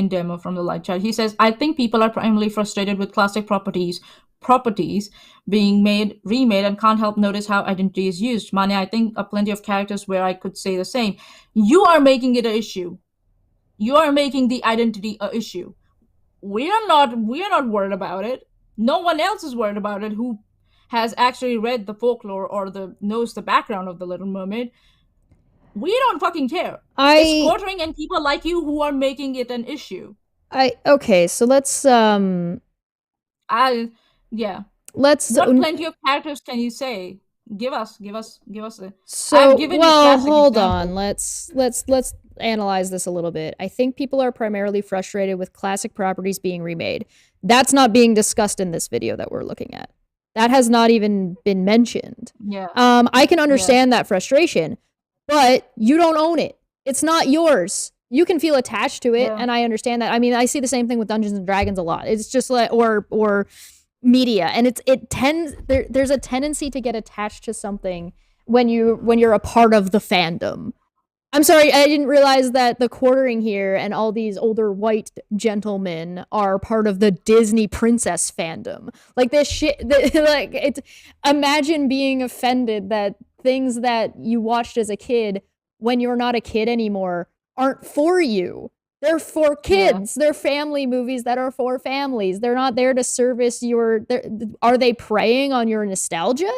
Demo from the light chat. He says, I think people are primarily frustrated with classic properties being remade and can't help notice how identity is used. Maanyaa, I think plenty of characters where I could say the same. You are making it an issue. You are making the identity an issue. We are not worried about it. No one else is worried about it who has actually read the folklore or knows the background of the Little Mermaid. We don't fucking care. It's quartering and people like you who are making it an issue. Okay, so let's What plenty of characters can you say? Give us a. So hold on. Let's analyze this a little bit. I think people are primarily frustrated with classic properties being remade. That's not being discussed in this video that we're looking at. That has not even been mentioned. Yeah. I can understand that frustration, but you don't own it. It's not yours. You can feel attached to it, and I understand that. I mean, I see the same thing with Dungeons and Dragons a lot. It's just like or media, and there's a tendency to get attached to something when you're a part of the fandom. I'm sorry, I didn't realize that the quartering here and all these older white gentlemen are part of the Disney princess fandom. Like this shit, imagine being offended that things that you watched as a kid when you're not a kid anymore aren't for you. They're for kids. Yeah. They're family movies that are for families. They're not there to service are they preying on your nostalgia?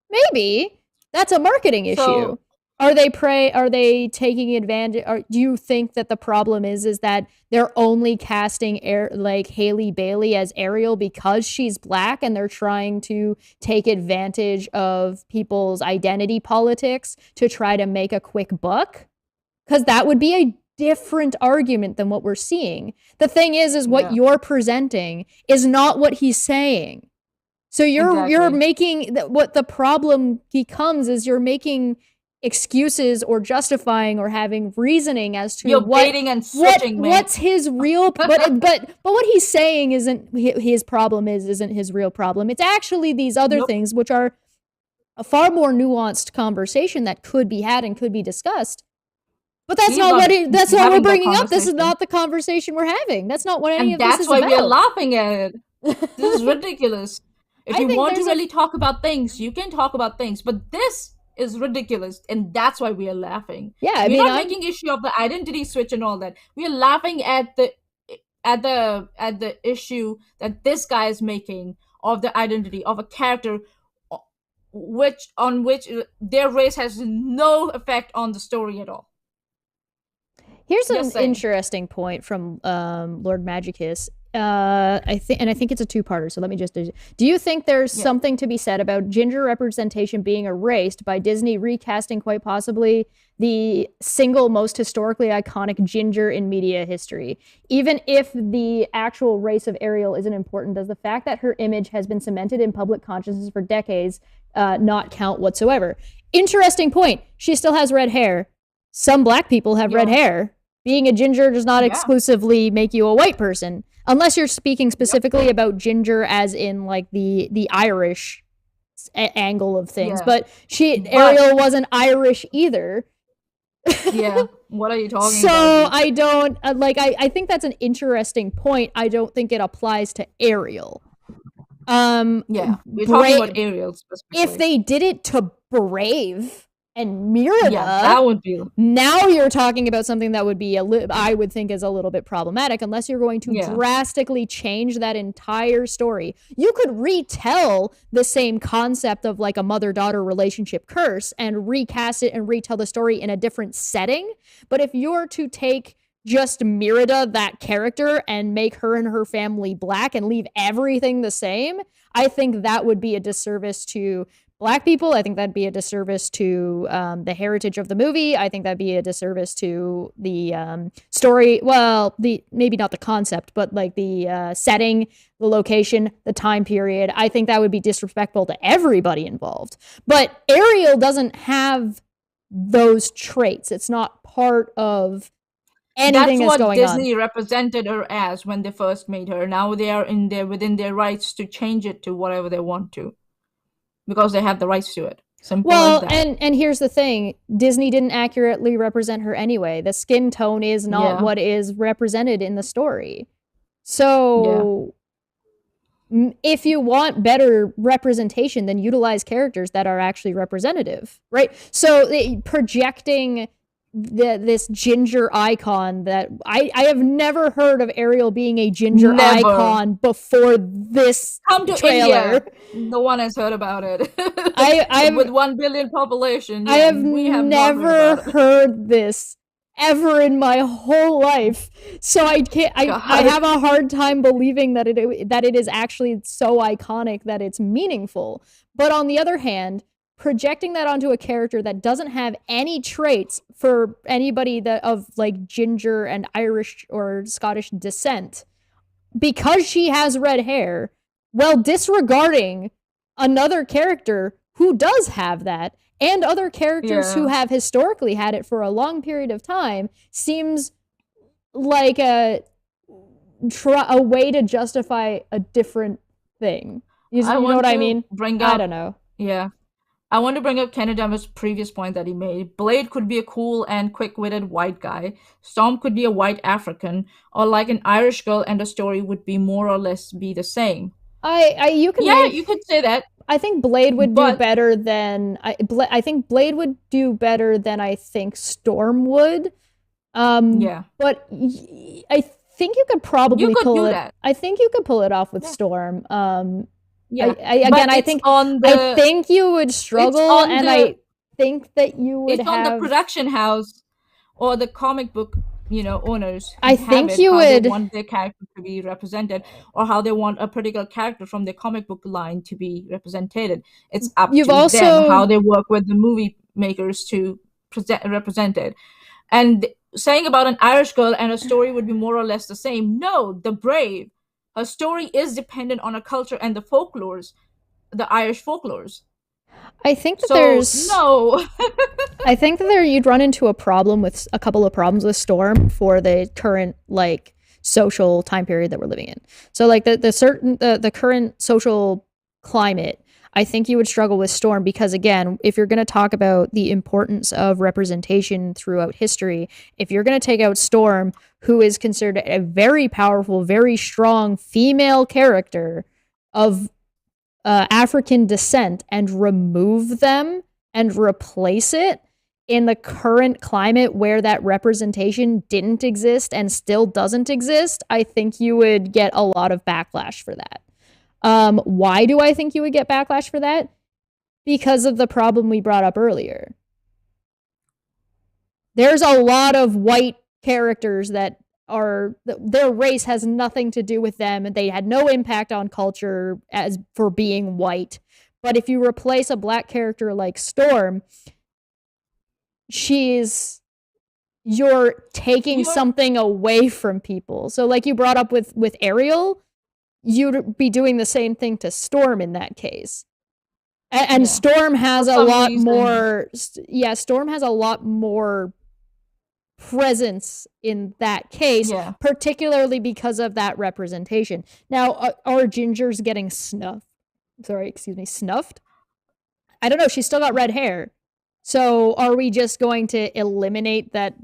Maybe. That's a marketing issue. Are they taking advantage? Or do you think that the problem is that they're only casting Haley Bailey as Ariel because she's black, and they're trying to take advantage of people's identity politics to try to make a quick buck? Because that would be a different argument than what we're seeing. The thing is what you're presenting is not what he's saying. So you're making what the problem becomes is you're making excuses or justifying or having reasoning as to what's his real but what he's saying isn't his problem isn't his real problem. It's actually these other things which are a far more nuanced conversation that could be had and could be discussed. But that's not what we're bringing up. This is not the conversation we're having. That's not what any of this is about. And that's why we're laughing at it. This is ridiculous. If you want to really talk about things, you can talk about things, but this is ridiculous, and that's why we are laughing. Yeah, we're not making issue of the identity switch and all that. We are laughing at the issue that this guy is making of the identity of a character, which their race has no effect on the story at all. Here's an interesting point from Lord Magicus. I think it's a two-parter, so let me just do you think there's something to be said about ginger representation being erased by Disney recasting quite possibly the single most historically iconic ginger in media history? Even if the actual race of Ariel isn't important, does the fact that her image has been cemented in public consciousness for decades not count whatsoever? Interesting point. She still has red hair. Some black people have red hair. Being a ginger does not exclusively make you a white person. Unless you're speaking specifically about ginger as in like the Irish angle of things. But Ariel wasn't Irish either. Yeah. What are you talking about? So I don't I think that's an interesting point. I don't think it applies to Ariel. We're talking about Ariel specifically. If they did it to Brave, and Merida, that would be. Now you're talking about something that would be I would think is a little bit problematic, unless you're going to drastically change that entire story. You could retell the same concept of like a mother-daughter relationship curse and recast it and retell the story in a different setting. But if you're to take just Merida, that character, and make her and her family Black and leave everything the same, I think that would be a disservice to Black people. I think that'd be a disservice to the heritage of the movie. I think that'd be a disservice to the story. Well, maybe not the concept, but like the setting, the location, the time period. I think that would be disrespectful to everybody involved. But Ariel doesn't have those traits. It's not part of anything that's going on. That's what Disney represented her as when they first made her. Now they are within their rights to change it to whatever they want to, because they have the rights to it. Simple as that. and here's the thing: Disney didn't accurately represent her anyway. The skin tone is not what is represented in the story. So, if you want better representation, then utilize characters that are actually representative, right? So projecting this ginger icon that I have never heard of Ariel being a ginger icon before this trailer. India. No one has heard about it. I with 1 billion population. I have never heard this ever in my whole life. So I can't. I have a hard time believing that it is actually so iconic that it's meaningful. But on the other hand, projecting that onto a character that doesn't have any traits for anybody that of like ginger and Irish or Scottish descent, because she has red hair, while disregarding another character who does have that and other characters who have historically had it for a long period of time, seems like a way to justify a different thing. You know what I mean? I don't know. Yeah. I want to bring up Kennedy's previous point that he made. Blade could be a cool and quick-witted white guy. Storm could be a white African, or like an Irish girl, and the story would be more or less be the same. You could say that. I think Blade would do better than I think Blade would do better than I think Storm would. But I think you could probably pull it. That. I think you could pull it off with Storm. I think you would struggle, and I think that you would it's on the production house or the comic book, owners. I think you would they want their character to be represented, or how they want a particular character from their comic book line to be represented. It's up to them how they work with the movie makers to represent it. And saying about an Irish girl and a story would be more or less the same. No, The Brave. Her story is dependent on a culture and the folklores, the Irish folklores. I think that I think that you'd run into a couple of problems with Storm for the current social time period that we're living in. So the current social climate, I think you would struggle with Storm because, again, if you're going to talk about the importance of representation throughout history, if you're going to take out Storm, who is considered a very powerful, very strong female character of African descent, and remove them and replace it in the current climate where that representation didn't exist and still doesn't exist, I think you would get a lot of backlash for that. Why do I think you would get backlash for that? Because of the problem we brought up earlier. There's a lot of white characters that their race has nothing to do with them, and they had no impact on culture as for being white. But if you replace a Black character like Storm, you're taking something away from people. So like you brought up with Ariel, you'd be doing the same thing to Storm in that case. And Storm has a lot more. Storm has a lot more presence in that case, particularly because of that representation. Now, are Gingers getting snuffed? I don't know. She's still got red hair. So are we just going to eliminate that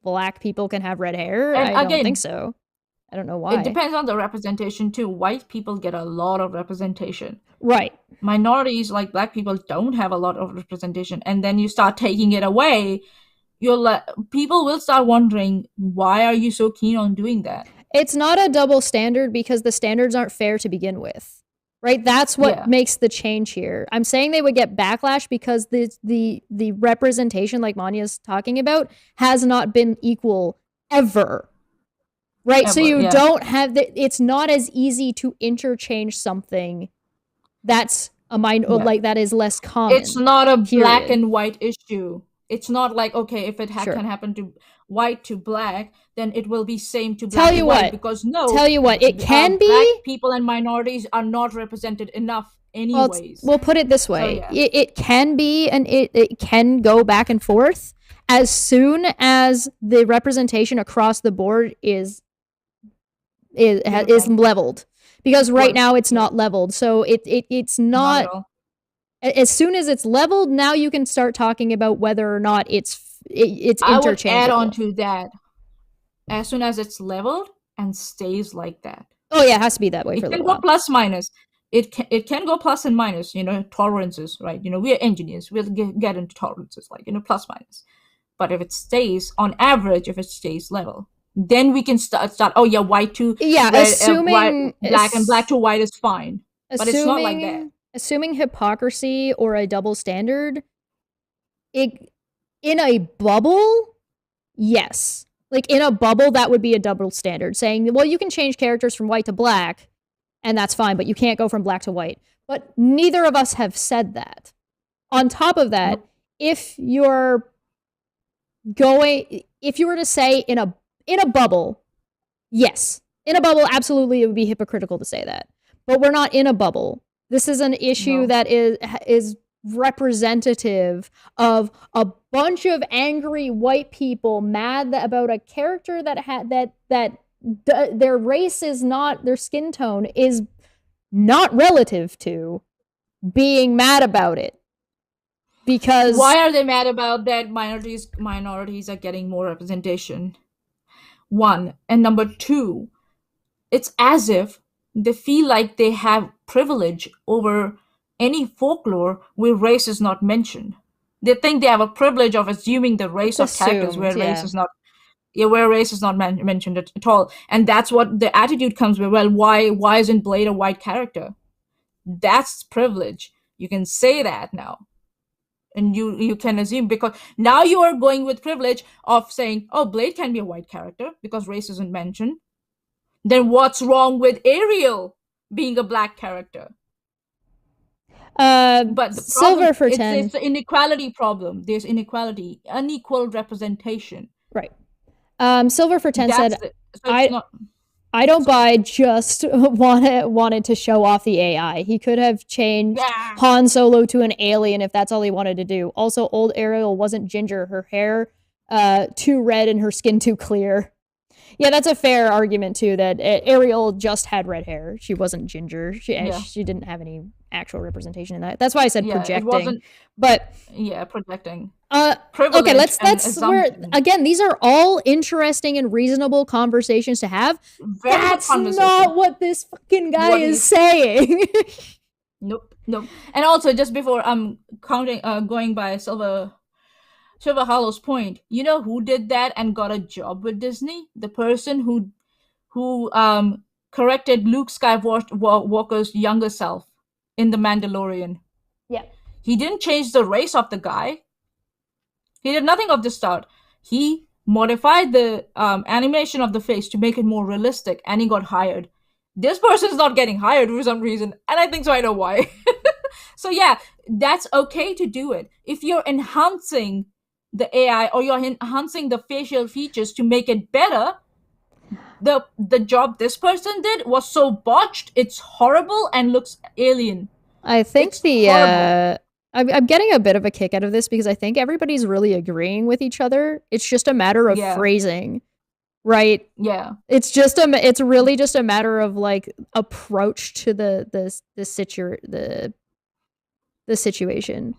Black people can have red hair? I don't think so. I don't know why. It depends on the representation too. White people get a lot of representation. Right. Minorities like black people don't have a lot of representation, and then you start taking it away, people will start wondering, why are you so keen on doing that? It's not a double standard because the standards aren't fair to begin with. Right? That's what makes the change here. I'm saying they would get backlash because the representation, like Maanya's talking about, has not been equal ever. Right? So you don't have it's not as easy to interchange something that's like that is less common. It's not a black and white issue. It's not like, okay, if it can happen to white to black, then it will be same to black and white. Because tell you what, it can be. Black people and minorities are not represented enough anyways. We'll put it this way. So, it can be, and it can go back and forth as soon as the representation across the board is leveled. Because right now it's not leveled. So it's not as soon as it's leveled, now you can start talking about whether or not it's interchangeable. I would add on to that. As soon as it's leveled and stays like that. Oh yeah, it has to be that way for a little while. It can go plus minus. It can go plus and minus, tolerances, right? we're engineers. We'll get into tolerances, like, plus minus. But if it stays, on average, if it stays level, then we can start, white to assuming black and black to white is fine. But it's not like that. Assuming hypocrisy or a double standard, in a bubble, yes. Like, in a bubble, that would be a double standard, saying, well, you can change characters from white to black, and that's fine, but you can't go from black to white. But neither of us have said that. On top of that, if you were to say in a bubble, yes. In a bubble, absolutely, it would be hypocritical to say that. But we're not in a bubble. This is an issue that is representative of a bunch of angry white people mad about a character that their race is not, their skin tone is not relative to, being mad about it. Because why are they mad about that? Minorities are getting more representation. One, and number two, it's as if they feel like they have privilege over any folklore where race is not mentioned. They think they have a privilege of assuming the race of characters where race is not mentioned at all. And that's what the attitude comes with. Well, why isn't Blade a white character? That's privilege. You can say that now. And you can assume, because now you are going with privilege of saying, oh, Blade can be a white character because race isn't mentioned. Then what's wrong with Ariel being a black character? But the Silver for 10. It's an inequality problem. There's inequality, unequal representation. Right. Silver for 10 said, I don't buy just wanted to show off the AI. He could have changed Han Solo to an alien if that's all he wanted to do. Also, old Ariel wasn't ginger. Her hair too red and her skin too clear. Yeah, that's a fair argument, too, that Ariel just had red hair. She wasn't ginger. She didn't have any actual representation in that. That's why I said projecting. Projecting. Okay, let's again, these are all interesting and reasonable conversations to have. That's not what this fucking guy is saying. Nope. And also, just before I'm going by Silver Hollow's point, you know who did that and got a job with Disney? The person who corrected Luke Skywalker's younger self in The Mandalorian. Yeah. He didn't change the race of the guy. He did nothing of the start. He modified the animation of the face to make it more realistic, and he got hired. This person's not getting hired for some reason, and I think so. I know why. So yeah, that's okay to do it. If you're enhancing the AI or you're enhancing the facial features to make it better, the job this person did was so botched, it's horrible and looks alien. I think I'm getting a bit of a kick out of this because I think everybody's really agreeing with each other. It's just a matter of phrasing, right? Yeah. It's really just a matter of like approach to the situation.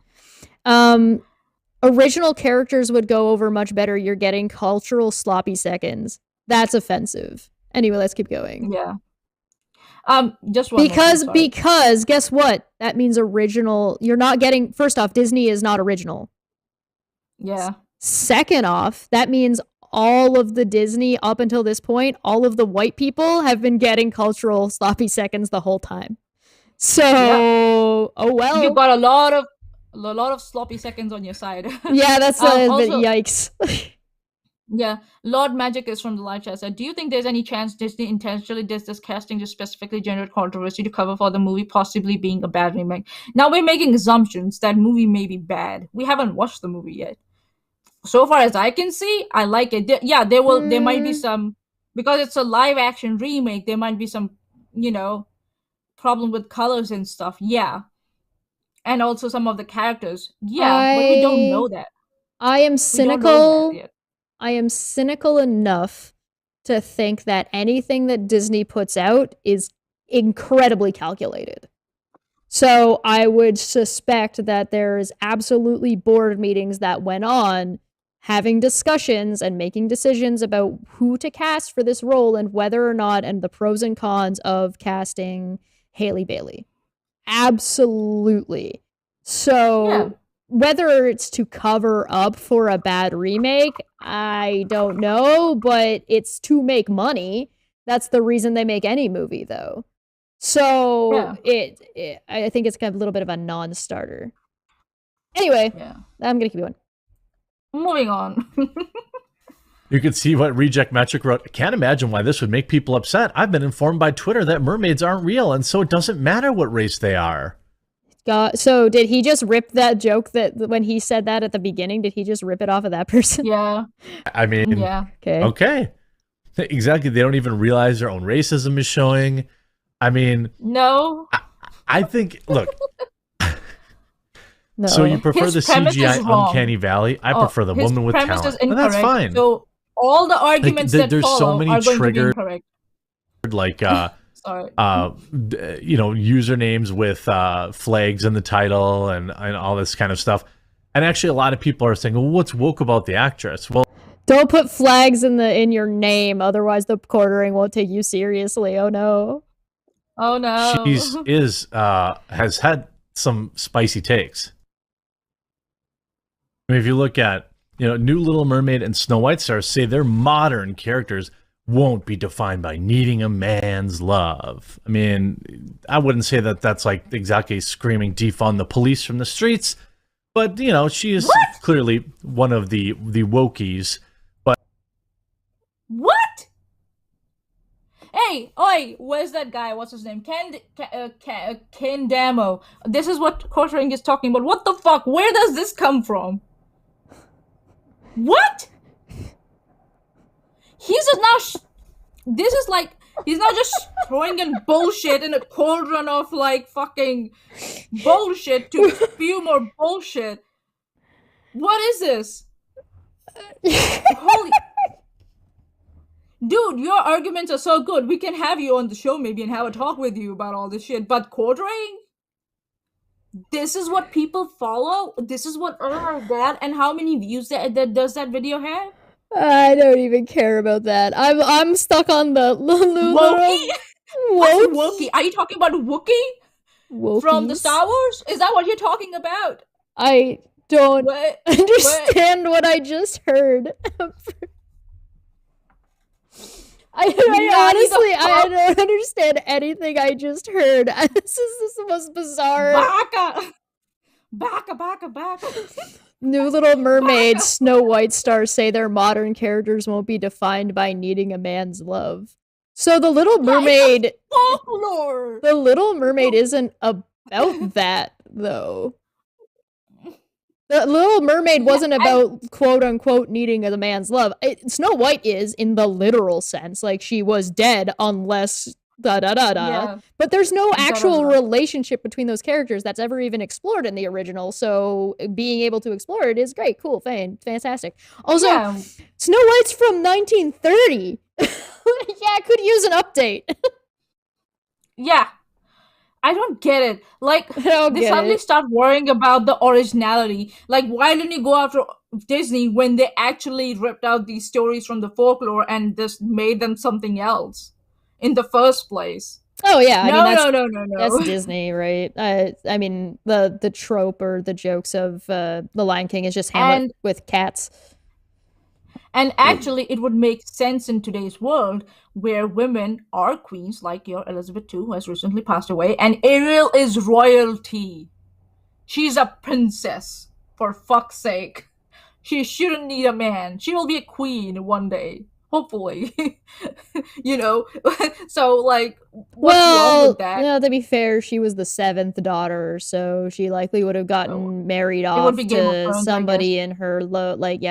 Original characters would go over much better. You're getting cultural sloppy seconds. That's offensive. Anyway, let's keep going. Yeah. Just one more Because thing, sorry. because guess what? That means original. You're not getting. First off, Disney is not original. Yeah. Second off, that means all of the Disney up until this point, all of the white people have been getting cultural sloppy seconds the whole time. So, oh well. You got a lot of sloppy seconds on your side. Yeah, that's Also- yikes. Yeah, Lord Magic is from the live chat. Said, do you think there's any chance Disney intentionally does this casting to specifically generate controversy to cover for the movie possibly being a bad remake? Now we're making assumptions that movie may be bad. We haven't watched the movie yet. So far as I can see, I like it. There might be some, because it's a live action remake. There might be some, problem with colors and stuff. Yeah, and also some of the characters. Yeah, but we don't know that. I am We don't know cynical. that yet. I am cynical enough to think that anything that Disney puts out is incredibly calculated. So I would suspect that there's absolutely board meetings that went on having discussions and making decisions about who to cast for this role and whether or not, and the pros and cons of casting Haley Bailey. Absolutely. So Yeah. whether it's to cover up for a bad remake, I don't know, but it's to make money. That's the reason they make any movie, though. So I think it's kind of a little bit of a non-starter. Anyway, Yeah. I'm gonna keep going. Moving on. You can see what Reject Metric wrote. I can't imagine why this would make people upset. I've been informed by Twitter that mermaids aren't real, and so it doesn't matter what race they are. So did he just rip that joke that when he said that at the beginning? Did he just rip it off of that person? Yeah. I mean, Yeah. okay. Exactly. They don't even realize their own racism is showing. I mean, No. I think, look, No. so you prefer His the premise CGI is wrong. Uncanny Valley? I prefer the his woman with premise talent. is But that's incorrect. fine. So all the arguments that there's so follow many are going to be triggered- incorrect. Like, Sorry. usernames with flags in the title and all this kind of stuff. And actually, a lot of people are saying, well, what's woke about the actress? Well, Don't put flags in your name, otherwise the quartering won't take you seriously. Oh no. Oh no. has had some spicy takes. I mean, if you look at, New Little Mermaid and Snow White stars say their modern characters won't be defined by needing a man's love. I mean, I wouldn't say that that's like exactly screaming defund the police from the streets, but she is clearly one of the wokies. But What? Hey, oi, where's that guy? What's his name? Ken Damo. This is what Quartering is talking about. What the fuck? Where does this come from? What? He's just now. This is like he's not just throwing in bullshit in a cauldron of like fucking bullshit to spew more bullshit. What is this? Holy. Dude, your arguments are so good. We can have you on the show maybe and have a talk with you about all this shit. But quartering? This is what people follow? This is what, oh my god, and how many views that does that video have? I don't even care about that. I'm stuck on the Wookie? What's Wookie? Are you talking about Wookie? From the Star Wars? Is that what you're talking about? I don't understand what I just heard. I don't understand anything I just heard. This is the most bizarre. Baka. New Little Mermaid, Snow White stars say their modern characters won't be defined by needing a man's love. So the Little Mermaid, folklore. The Little Mermaid isn't about that though. The Little Mermaid wasn't about quote unquote needing a man's love. Snow White is in the literal sense, like she was dead unless Yeah. But there's no actual relationship between those characters that's ever even explored in the original. So being able to explore it is great, cool, fantastic. Also, Snow White's from 1930. Yeah, could use an update. Yeah. I don't get it. Like, they suddenly start worrying about the originality. Like, why didn't you go after Disney when they actually ripped out these stories from the folklore and just made them something else in the first place. Oh yeah, I mean No. that's Disney, right? I mean the trope or the jokes of The Lion King is just Hamlet with cats. And actually, it would make sense in today's world where women are queens, like your Elizabeth II, who has recently passed away, and Ariel is royalty. She's a princess, for fuck's sake. She shouldn't need a man. She will be a queen one day, hopefully. You know? So, like, what's wrong with that? Well, to be fair, she was the 7th daughter, so she likely would have gotten married off would be Game of to Thrones, I somebody in her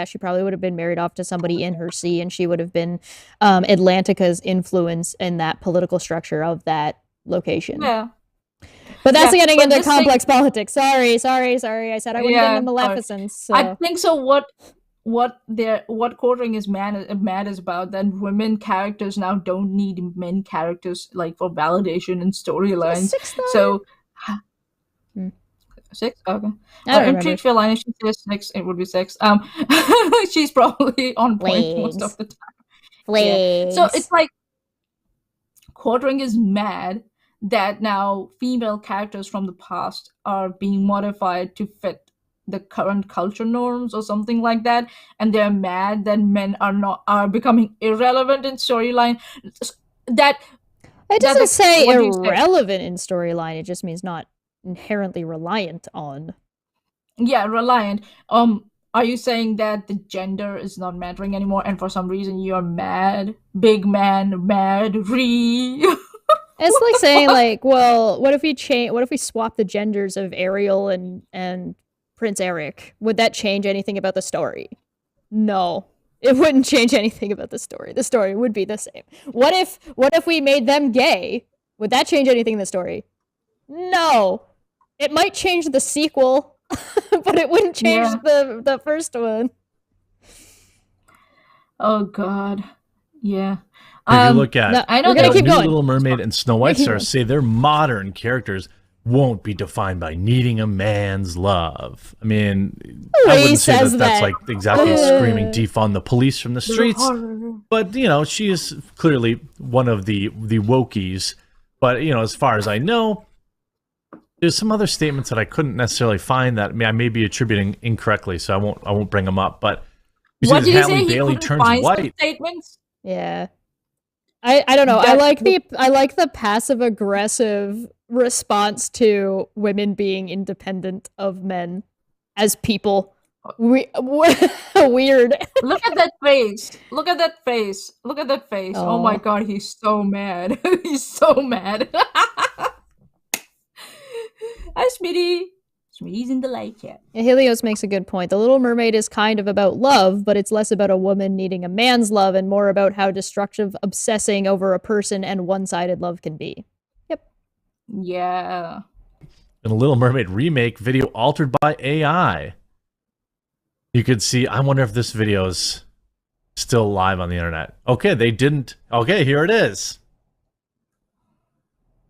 she probably would have been married off to somebody in her sea, and she would have been Atlantica's influence in that political structure of that location. Yeah. But that's getting into complex politics. Sorry. I said I wouldn't get into Maleficent. So. I think so. What Quartering is mad is about that women characters now don't need men characters like for validation and storylines. So 6? Okay. In Treat Line, she says 6. It would be 6. She's probably on point most of the time. Yeah. So it's like Quartering is mad that now female characters from the past are being modified to fit the current culture norms or something like that, and they're mad that men are becoming irrelevant in storyline. That it doesn't say irrelevant in storyline. It just means not inherently reliant on. Yeah, reliant. Are you saying that the gender is not mattering anymore, and for some reason you're mad? Big man, mad, It's like saying, like, well, what if we swap the genders of Ariel and Prince Eric? Would that change anything about the story? No. It wouldn't change anything about the story. The story would be the same. What if we made them gay? Would that change anything in the story? No. It might change the sequel, but it wouldn't change the first one. Oh god. Yeah. If you look at New Little Mermaid and Snow White stars say their modern characters won't be defined by needing a man's love. I mean, I wouldn't say that's like exactly a screaming defund the police from the streets, but she is clearly one of the wokies. But as far as I know, there's some other statements that I couldn't necessarily find that I may be attributing incorrectly, so I won't bring them up. But what did Halle you say? Bailey turns white. Statements? Yeah. I don't know. I like the passive aggressive response to women being independent of men as people. Weird. Look at that face. Oh my god, he's so mad. He's so mad. Hi, Smitty. Smitty's in the light chat. Helios makes a good point. The Little Mermaid is kind of about love, but it's less about a woman needing a man's love and more about how destructive obsessing over a person and one-sided love can be. Yep. Yeah. In a Little Mermaid remake, video altered by AI. You could see, I wonder if this video is still live on the internet. Okay, they didn't. Okay, here it is.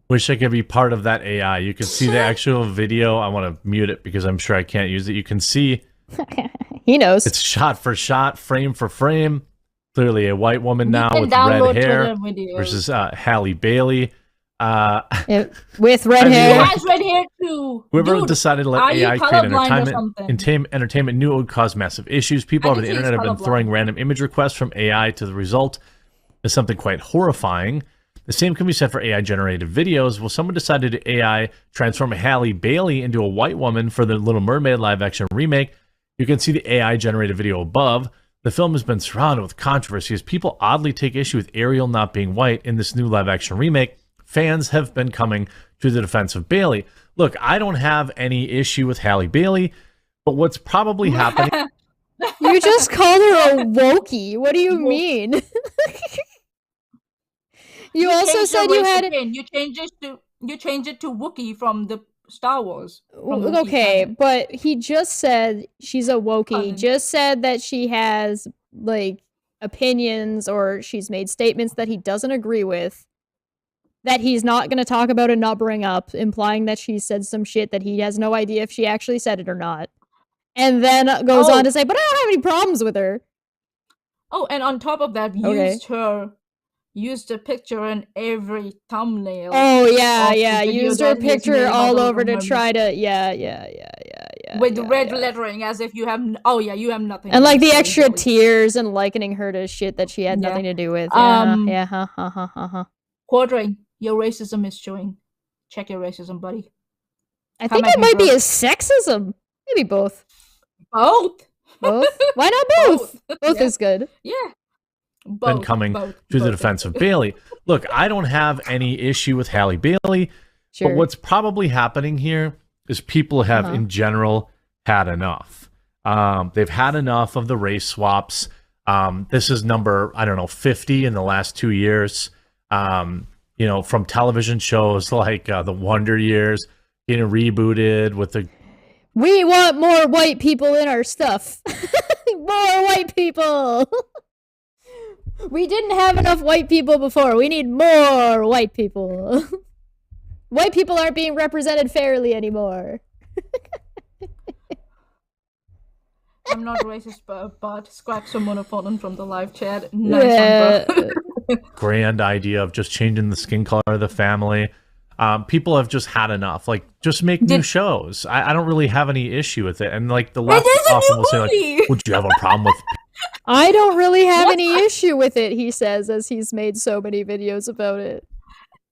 Wish I could be part of that AI. You can see the actual video. I want to mute it because I'm sure I can't use it. You can see he knows. It's shot for shot, frame for frame. Clearly a white woman now with red hair versus Halle Bailey. With red hair. He has red hair too. Whoever decided to let AI create entertainment knew it would cause massive issues. People over the internet have been throwing random image requests from AI to the result is something quite horrifying. The same can be said for AI-generated videos. Well, someone decided to AI transform Halle Bailey into a white woman for the Little Mermaid live-action remake. You can see the AI-generated video above. The film has been surrounded with controversy as people oddly take issue with Ariel not being white in this new live-action remake. Fans have been coming to the defense of Bailey. Look, I don't have any issue with Halle Bailey, but what's probably happening... You just called her a wokie. What do you mean? You also said you had you changed it to Wookiee from the Star Wars. Okay, but he just said she's a wokie. He just said that she has like opinions or she's made statements that he doesn't agree with, that he's not going to talk about and not bring up, implying that she said some shit that he has no idea if she actually said it or not. and then goes on to say, but I don't have any problems with her. Oh, and on top of that, used a picture in every thumbnail. Oh yeah, used her picture all over to try to with red lettering, as if you have you have nothing. And like the extra tears and likening her to shit that she had nothing to do with. Quartering, your racism is showing. Check your racism, buddy. I think it might be a sexism. Maybe both. Both. Why not both? Both is good. Yeah. Then coming to the defense of Bailey. Look, I don't have any issue with Halle Bailey, but what's probably happening here is people have in general had enough. They've had enough of the race swaps. This is number, 50 in the last 2 years. From television shows like The Wonder Years getting rebooted with the... We want more white people in our stuff. More white people. We didn't have enough white people before. We need more white people. White people aren't being represented fairly anymore. I'm not racist, but scratch someone opponent from the live chat. Nice one, bro. Grand idea of just changing the skin color of the family. People have just had enough. Like, just make new shows. I don't really have any issue with it. And like the left often will say, like, would you have a problem with? I don't really have any issue with it, he says, as he's made so many videos about it.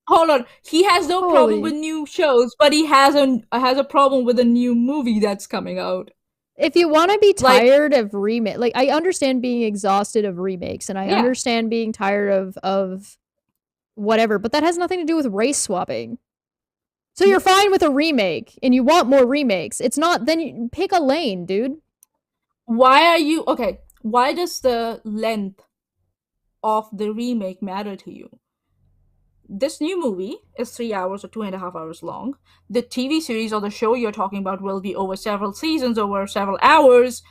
Hold on, he has no problem with new shows, but he has a problem with a new movie that's coming out. If you want to be tired of remake, like, I understand being exhausted of remakes, and I understand being tired of whatever, but that has nothing to do with race swapping. So you're fine with a remake, and you want more remakes. It's not, then you pick a lane, dude. Why does the length of the remake matter to you? This new movie is 3 hours or 2.5 hours long. The TV series or the show you're talking about will be over several seasons, over several hours.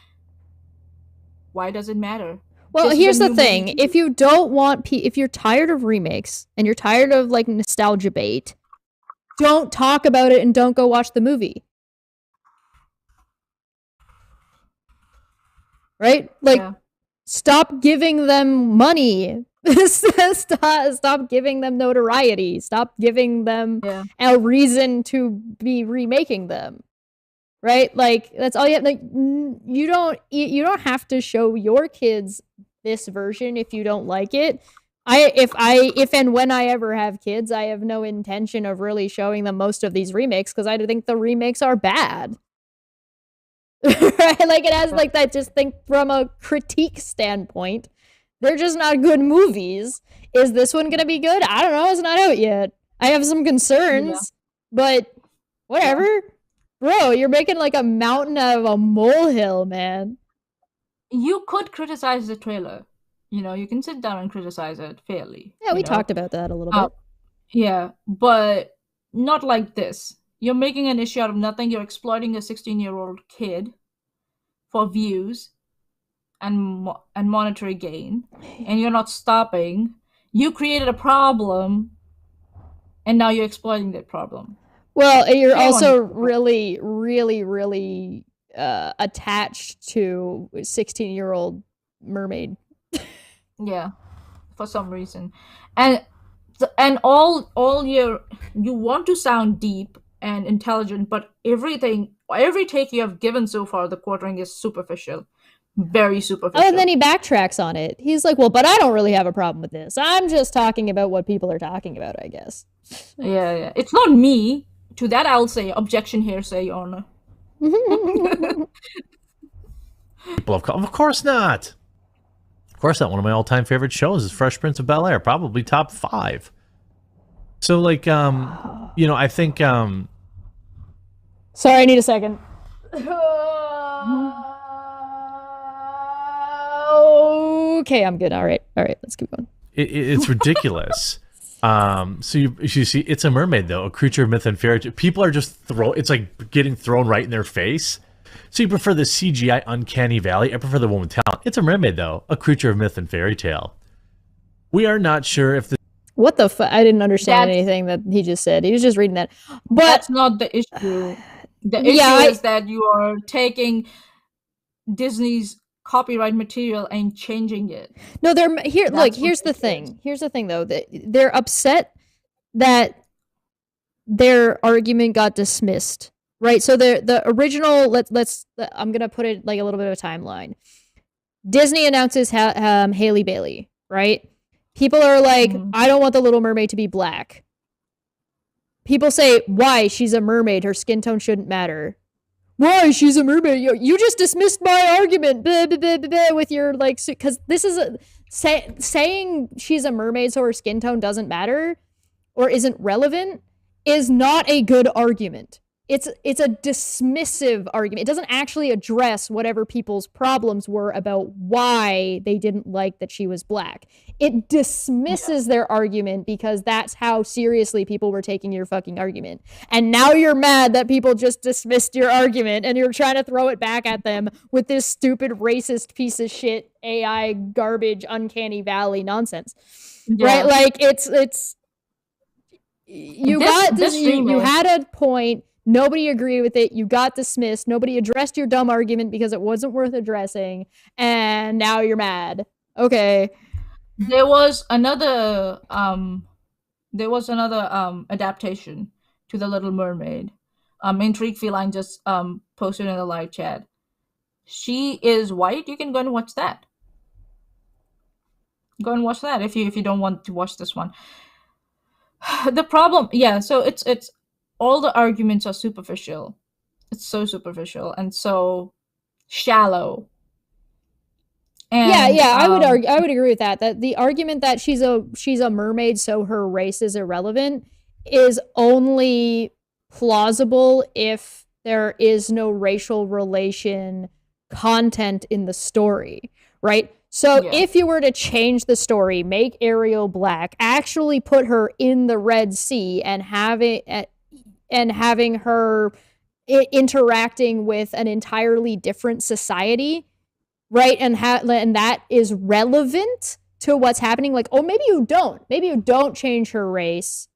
Why does it matter? Well, here's the thing. If you don't want, if you're tired of remakes and you're tired of like nostalgia bait, don't talk about it and don't go watch the movie. Right? Like, stop giving them money. Stop giving them notoriety. Stop giving them a reason to be remaking them. Right? Like, that's all you have. Like, you don't have to show your kids this version if you don't like it. If and when I ever have kids, I have no intention of really showing them most of these remakes because I think the remakes are bad. Right? Like, it has like that. Just think from a critique standpoint, they're just not good movies. Is this one gonna be good? I don't know. It's not out yet. I have some concerns, but whatever. Bro, you're making like a mountain out of a molehill, man. You could criticize the trailer. You can sit down and criticize it fairly. Yeah, we talked about that a little bit. Yeah, but not like this. You're making an issue out of nothing. You're exploiting a 16-year-old kid for views and monetary gain, and you're not stopping. You created a problem, and now you're exploiting that problem. Well, you're also really, really, really attached to 16-year-old mermaid. Yeah, for some reason, and all you want to sound deep and intelligent, but every take you have given so far, the quartering is superficial, very superficial. Oh, and then he backtracks on it. He's like, well, but I don't really have a problem with this. I'm just talking about what people are talking about, I guess. Yeah. It's not me. To that, I'll say objection, hearsay, honor. Of course not. Of course not. One of my all-time favorite shows is Fresh Prince of Bel-Air, probably top 5. So, like, I think. Sorry, I need a second. Okay, I'm good. All right, let's keep going. It's ridiculous. So you see, It's a Mermaid, though, a creature of myth and fairy tale. People are just it's like getting thrown right in their face. So you prefer the CGI uncanny valley? I prefer the one with talent. It's a Mermaid, though, a creature of myth and fairy tale. We are not sure if the... What the fuck? I didn't understand anything that he just said. He was just reading that. But that's not the issue. The issue is that you are taking Disney's copyright material and changing it. No, they're here. That's Look, what here's the it is. thing. Here's the thing, though. That they're upset that their argument got dismissed, right? So the original. Let's. I'm gonna put it like a little bit of a timeline. Disney announces Haley Bailey, right? People are like, I don't want the Little Mermaid to be black. People say, why? She's a mermaid. Her skin tone shouldn't matter. Why? She's a mermaid. You just dismissed my argument blah, blah, blah, blah, with your, like, because this is saying she's a mermaid so her skin tone doesn't matter or isn't relevant is not a good argument. It's a dismissive argument. It doesn't actually address whatever people's problems were about why they didn't like that she was black. It dismisses their argument because that's how seriously people were taking your fucking argument. And now you're mad that people just dismissed your argument and you're trying to throw it back at them with this stupid racist piece of shit AI garbage uncanny valley nonsense. Right? Like it's you had a point. Nobody agreed with it. You got dismissed. Nobody addressed your dumb argument because it wasn't worth addressing. And now you're mad. Okay. There was another adaptation to The Little Mermaid. Intrigue Feline just posted in the live chat. She is white. You can go and watch that. Go and watch that if you don't want to watch this one. The problem, so it's all the arguments are superficial. It's so superficial and so shallow. And, I would agree with that. That the argument that she's a mermaid, so her race is irrelevant, is only plausible if there is no racial relation content in the story, right? So if you were to change the story, make Ariel black, actually put her in the Red Sea and having her interacting with an entirely different society, right? And that is relevant to what's happening. Like, oh, maybe you don't change her race,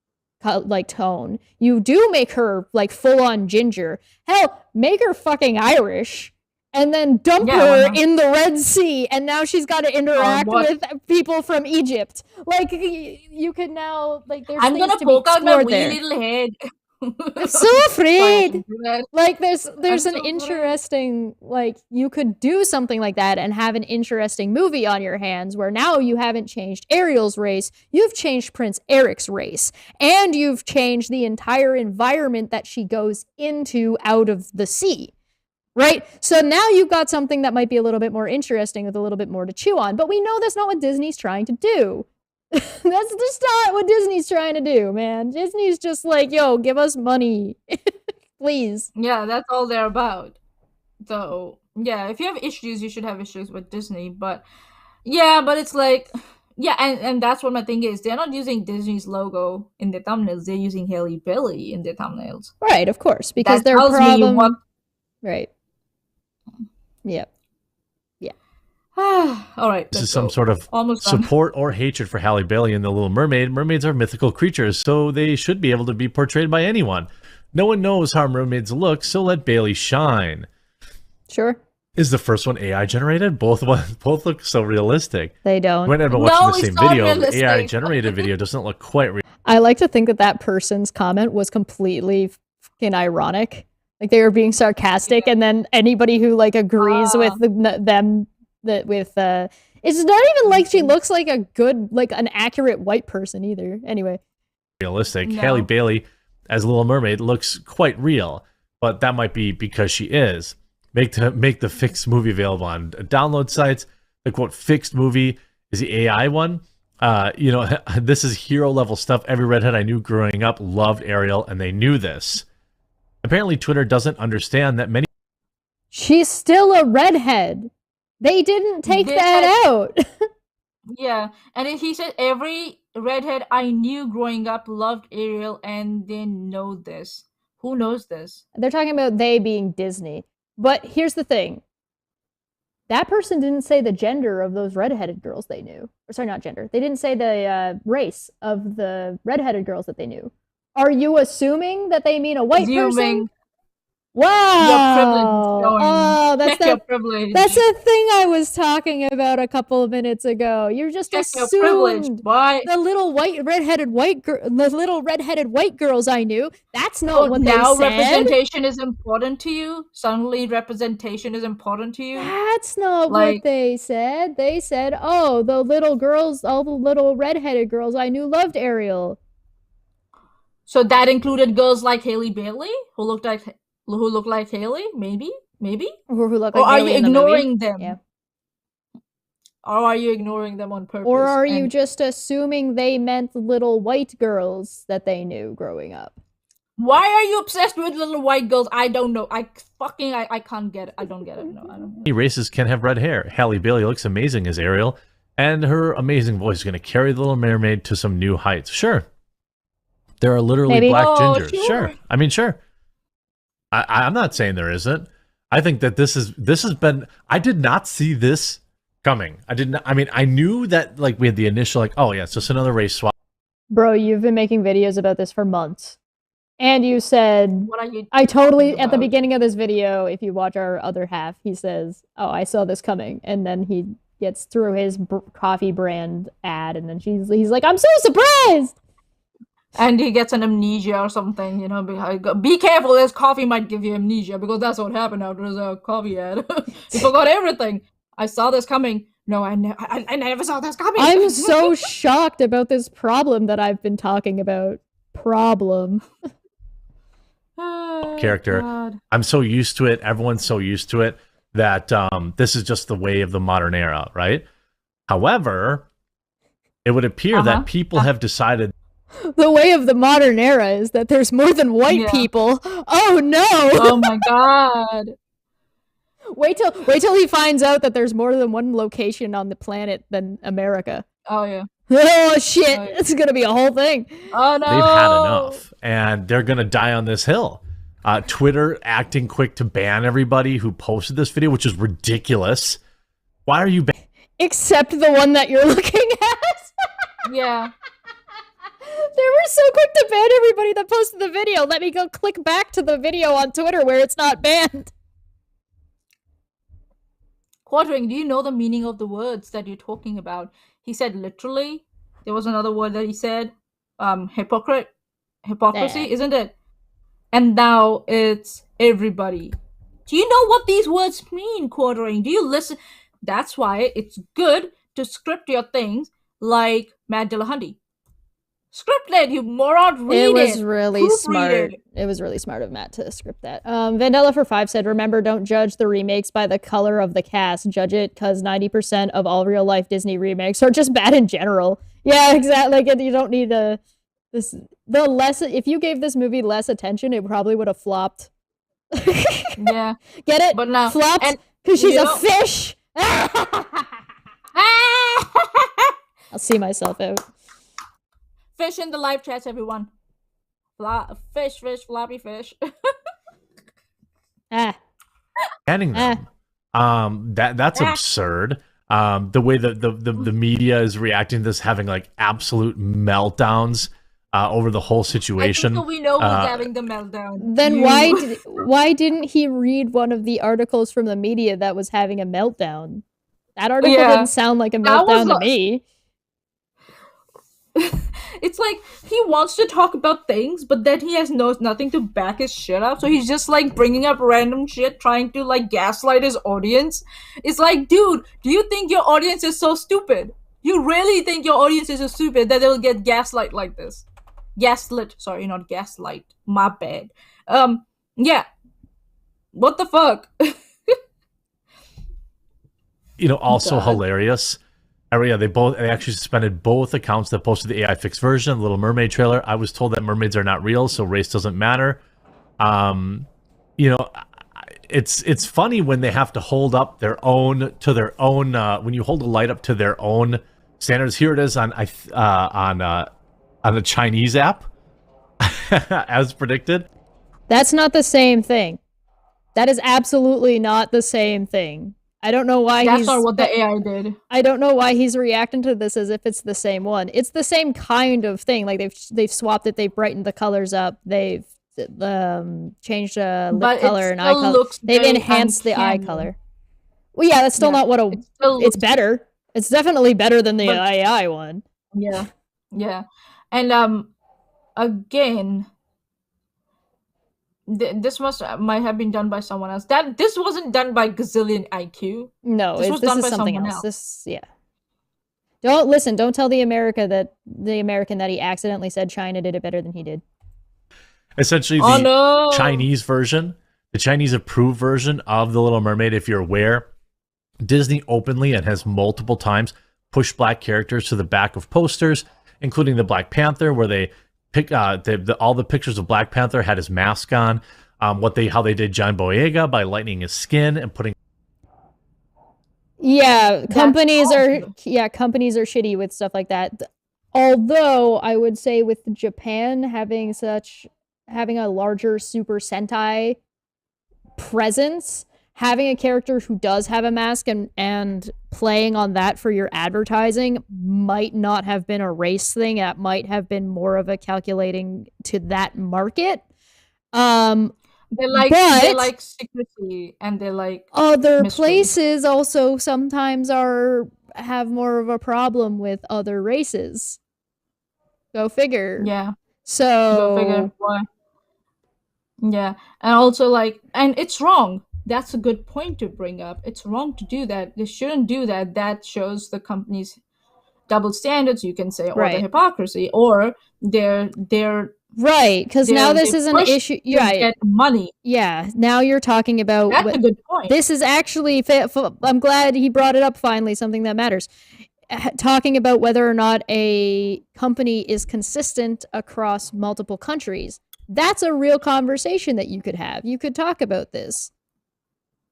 like tone. You do make her like full on ginger. Hell, make her fucking Irish. And then dump her in the Red Sea, and now she's got to interact with people from Egypt. Like, you could now, like, there's things to be explored there. I'm gonna poke out my wee little head. I'm so afraid. Like, there's an interesting, like, you could do something like that and have an interesting movie on your hands where now you haven't changed Ariel's race, you've changed Prince Eric's race, and you've changed the entire environment that she goes into out of the sea. Right? So now you've got something that might be a little bit more interesting with a little bit more to chew on. But we know that's not what Disney's trying to do. That's just not what Disney's trying to do, man. Disney's just like, yo, give us money. Please. Yeah, that's all they're about. So, yeah, if you have issues, you should have issues with Disney. But, but it's like, and that's what my thing is. They're not using Disney's logo in their thumbnails. They're using Haley Bailey in their thumbnails. Right, of course. Because their problem... Right. Yep. Yeah. All right. This is some sort of support or hatred for Halle Bailey and the Little Mermaid. Mermaids are mythical creatures, so they should be able to be portrayed by anyone. No one knows how mermaids look, so let Bailey shine. Sure. Is the first one AI generated? Both look so realistic. They don't. When I'm watching the same video, the AI generated video doesn't look quite real. I like to think that person's comment was completely fucking ironic. Like they were being sarcastic, and then anybody who like agrees with them it's not even like she looks like a good, like an accurate white person either. Anyway, realistic. No. Halle Bailey as Little Mermaid looks quite real, but that might be because she is. Make the fixed movie available on download sites. The quote fixed movie is the AI one. This is hero level stuff. Every redhead I knew growing up loved Ariel, and they knew this. Apparently, Twitter doesn't understand that many. She's still a redhead. They didn't take that out. Yeah, and he said every redhead I knew growing up loved Ariel, and they know this. Who knows this? They're talking about they being Disney. But here's the thing. That person didn't say the gender of those redheaded girls they knew. Or sorry, not gender. They didn't say the race of the redheaded girls that they knew. Are you assuming that they mean a white person? Wow. Your privilege is showing. Oh, that's Check your that. privilege. That's the thing I was talking about a couple of minutes ago. You just Check your privilege. assumed Why? the little redheaded white girls I knew. That's not what now they said. representation is important to you. Suddenly, representation is important to you. That's not what Like- they said. They said, "Oh, the little girls, all the little redheaded girls I knew loved Ariel." So that included girls like Haley Bailey, who looked like Haley, maybe. Or who look Or like are Yelly you in the movie. ignoring them? Yeah. Or are you ignoring them on purpose? Or are you And just assuming they meant little white girls that they knew growing up? why are you obsessed with little white girls? I don't know. I can't get it. I don't get it. No, I don't get it. Many races can have red hair. Halle Bailey looks amazing as Ariel, and her amazing voice is going to carry the Little Mermaid to some new heights. Sure. There are literally Maybe. black Oh, gingers. sure. Sure. I mean, sure. I'm not saying there isn't. I think that this has been. I did not see this coming. I did not. I mean, I knew that like we had the initial like, oh yeah, it's just another race swap. Bro, you've been making videos about this for months. And you said, What are you? I totally, talking at the about? beginning of this video, if you watch our other half, he says, oh, I saw this coming. And then he gets through his coffee brand ad, and then he's like, I'm so surprised! And he gets an amnesia or something, you know. Be careful, this coffee might give you amnesia, because that's what happened after the coffee ad. He forgot everything. I saw this coming. No, I never saw this coming. I'm so shocked about this problem that I've been talking about. Problem. Oh, Character. God. I'm so used to it. Everyone's so used to it that this is just the way of the modern era, right? However, it would appear that people have decided. The way of the modern era is that there's more than white Yeah. people. Oh no! Oh my God. Wait till he finds out that there's more than one location on the planet than America. Oh yeah. Oh shit! Oh, yeah. It's gonna be a whole thing. Oh no. They've had enough, and they're gonna die on this hill. Twitter acting quick to ban everybody who posted this video, which is ridiculous. Why are you Except the one that you're looking at. Yeah. They were so quick to ban everybody that posted the video. Let me go click back to the video on Twitter where it's not banned. Quadring, do you know the meaning of the words that you're talking about? He said literally. There was another word that he said. Hypocricy, Yeah. isn't it? And now it's everybody. Do you know what these words mean, Quadring? Do you listen? That's why it's good to script your things like Matt Dillahunty. Script it, you moron. Read It it. was really Proofread smart. it. It was really smart of Matt to script that. Vandella for 5 said, remember, don't judge the remakes by the color of the cast. Judge it because 90% of all real life Disney remakes are just bad in general. Yeah, exactly. Like, you don't need if you gave this movie less attention, it probably would have flopped. Yeah. Get it? But now Flopped and because she's you a know- fish. I'll see myself out. Fish in the live chats, everyone. Fish, floppy fish. Ah. banning them? That's absurd. The way that the media is reacting to this, having like absolute meltdowns over the whole situation. I think we know who's having the meltdown. Then You. why didn't he read one of the articles from the media that was having a meltdown? That article Yeah. didn't sound like a That was meltdown to a- me. It's like he wants to talk about things, but then he has nothing to back his shit up. So he's just like bringing up random shit, trying to like gaslight his audience. It's like, dude, do you think your audience is so stupid? You really think your audience is so stupid that they'll get gaslight like this? Gaslit, sorry, not gaslight. My bad. Yeah. What the fuck? Also God. hilarious. Yeah, they actually suspended both accounts that posted the AI fixed version, the Little Mermaid trailer. I was told that mermaids are not real, so race doesn't matter. It's funny when they have to hold up their own to their own. When you hold a light up to their own standards. Here it is on a Chinese app, as predicted. That's not the same thing. That is absolutely not the same thing. I don't know why That's not what the AI did. I don't know why he's reacting to this as if it's the same one. It's the same kind of thing. Like they've swapped it, they've brightened the colors up, they've changed lip But it color and eye still color. looks They've very enhanced the eye uncanny. color. Well, yeah, that's still Yeah, not what it still it's looks- better. It's definitely better than the But- AI one. Yeah, yeah, and again, this might have been done by someone else. This wasn't done by Gazillion IQ. No, This this was done is by something someone else. else. Yeah. Don't tell the American that he accidentally said China did it better than he did. Essentially, Oh the no! Chinese version, the Chinese approved version of The Little Mermaid, if you're aware, Disney openly and has multiple times pushed black characters to the back of posters, including the Black Panther, where they pick all the pictures of Black Panther had his mask on. How they did John Boyega by lightening his skin and putting. Yeah, companies are awesome. shitty with stuff like that. Although I would say with Japan having a larger Super Sentai presence, having a character who does have a mask and playing on that for your advertising might not have been a race thing. That might have been more of a calculating to that market. They like secrecy, and they like other mystery. places also sometimes have more of a problem with other races. Go figure. Yeah. So Go figure why. Yeah, and also and it's wrong. That's a good point to bring up. It's wrong to do that. They shouldn't do that. That shows the company's double standards, you can say, or Right. the hypocrisy, or their right, because now this they is an push issue. to Yeah, get money. yeah. Now you're talking about That's a good point. this is actually. I'm glad he brought it up. Finally, something that matters. Talking about whether or not a company is consistent across multiple countries. That's a real conversation that you could have. You could talk about this,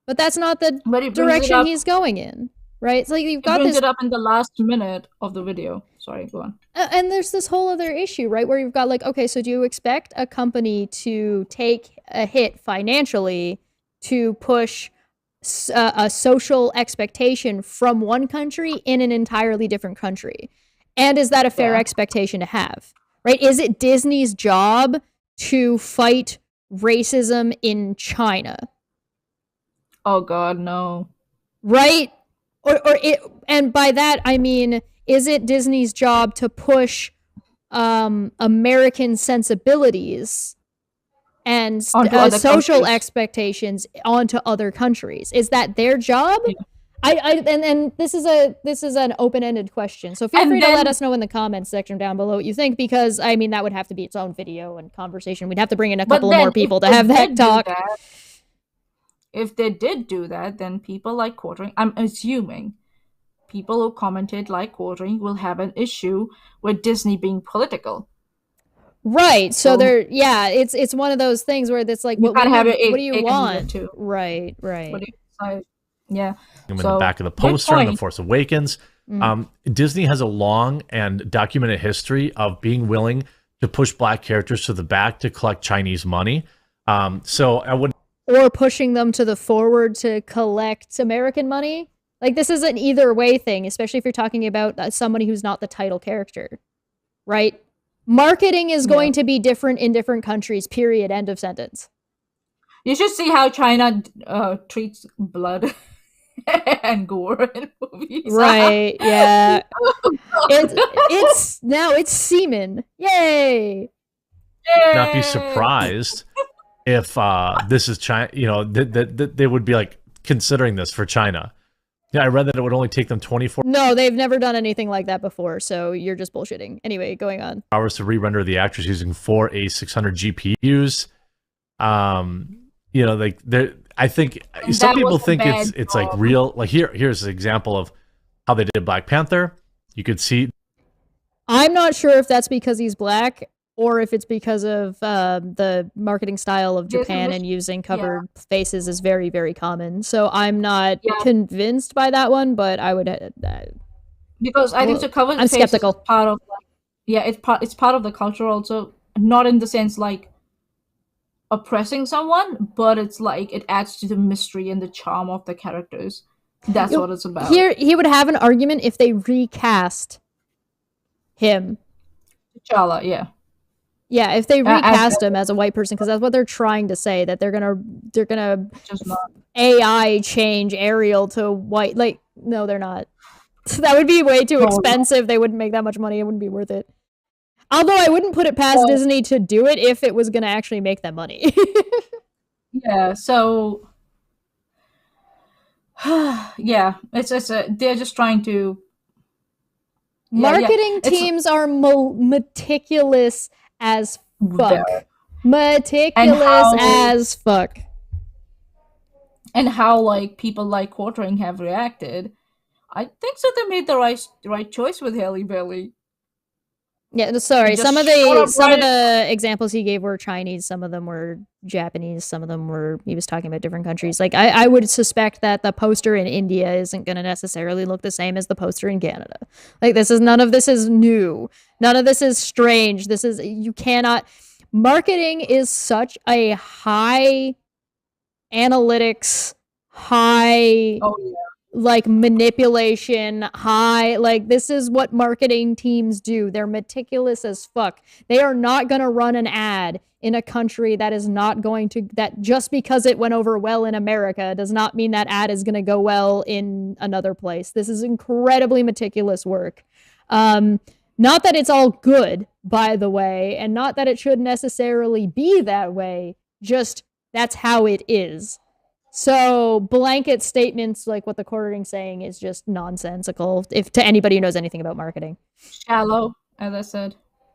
but that's not the But he brings it direction up- he's going in, right? It's like you've He got brings this, it up in the last minute of the video. Sorry, go on. and there's this whole other issue, right? Where you've got okay, so do you expect a company to take a hit financially to push a social expectation from one country in an entirely different country? And is that a fair Yeah. expectation to have, right? Is it Disney's job to fight racism in China? Oh God, no. Right? And by that I mean, is it Disney's job to push American sensibilities and Onto other social countries. expectations onto other countries? Is that their job? Yeah. And this is an open-ended question. So feel And free to then- let us know in the comments section down below what you think, because I mean that would have to be its own video and conversation. We'd have to bring in a But couple then more if people to they have that did do talk. if they did do that, then people like Quartering, I'm assuming people who commented like Quartering will have an issue with Disney being political. Right. So So- it's one of those things where it's like, You what gotta have your do you cake and eat it want? too. Right. What do you decide? Yeah. In the So, back of the good poster in The point. Force Awakens. Mm. Disney has a long and documented history of being willing to push black characters to the back to collect Chinese money. So I would Or pushing them to the forward to collect American money. Like, this is an either way thing, especially if you're talking about somebody who's not the title character, right? Marketing is going to be different in different countries, period, end of sentence. You should see how China treats blood and gore in movies. Right, yeah. It's semen. Yay! not be surprised if this is China. You know, that they would be like considering this for China. Yeah, I read that it would only take them 24 No, they've never done anything like that before, so you're just bullshitting. Anyway, going on. hours to re-render the actors using 4 A600 GPUs. You know, like there. I think And some that people was a think bad it's like job. real. Like here's an example of how they did Black Panther. You could see I'm not sure if that's because he's black or if it's because of the marketing style of There's a Japan mis- and using covered faces is very, very common. So I'm not Yeah. convinced by that one, but I would. Because I think to cover the I'm faces skeptical. is part of it's part of the culture also, not in the sense like oppressing someone, but it's like it adds to the mystery and the charm of the characters. That's You- what it's about. Here, he would have an argument if they recast him. T'Challa, yeah. Yeah, if they recast as- him as a white person, because that's what they're trying to say, that they're gonna Just not. AI change Ariel to white. Like, no, they're not. That would be way too No. expensive. They wouldn't make that much money. It wouldn't be worth it. Although I wouldn't put it past Well- Disney to do it if it was gonna actually make them money. Yeah. So. Yeah, they're just trying to. Yeah, Marketing it's- teams are meticulous as fuck. Very. Meticulous how- as fuck. And how like people like Quartering have reacted. I think so. They made the right choice with Halle Bailey. Yeah, sorry. Just Some of shut up the right- examples he gave were Chinese. Some of them were Japanese. Some of them were he was talking about different countries. Like I would suspect that the poster in India isn't going to necessarily look the same as the poster in Canada. Like none of this is new. None of this is strange. You cannot. Marketing is such a high analytics, high Oh yeah. like manipulation, high, like this is what marketing teams do. They're meticulous as fuck. They are not going to run an ad in a country that is not going to, that just because it went over well in America does not mean that ad is going to go well in another place. This is incredibly meticulous work. Not that it's all good, by the way, and not that it should necessarily be that way, just that's how it is. So blanket statements like what the Quartering's saying is just nonsensical if to anybody who knows anything about marketing. Shallow, as I said.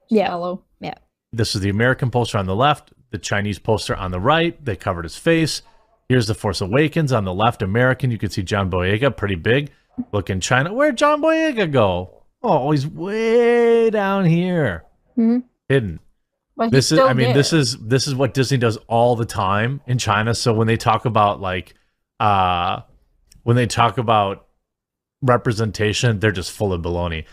Yeah. Shallow. Yeah. This is the American poster on the left, the Chinese poster on the right. They covered his face. Here's The Force Awakens on the left, American. You can see John Boyega, pretty big. Look in China. Where'd John Boyega go? Oh, he's way down here. Mm-hmm. Hidden. But This he's is still I mean, there. this is what Disney does all the time in China. So when they talk about representation, they're just full of baloney.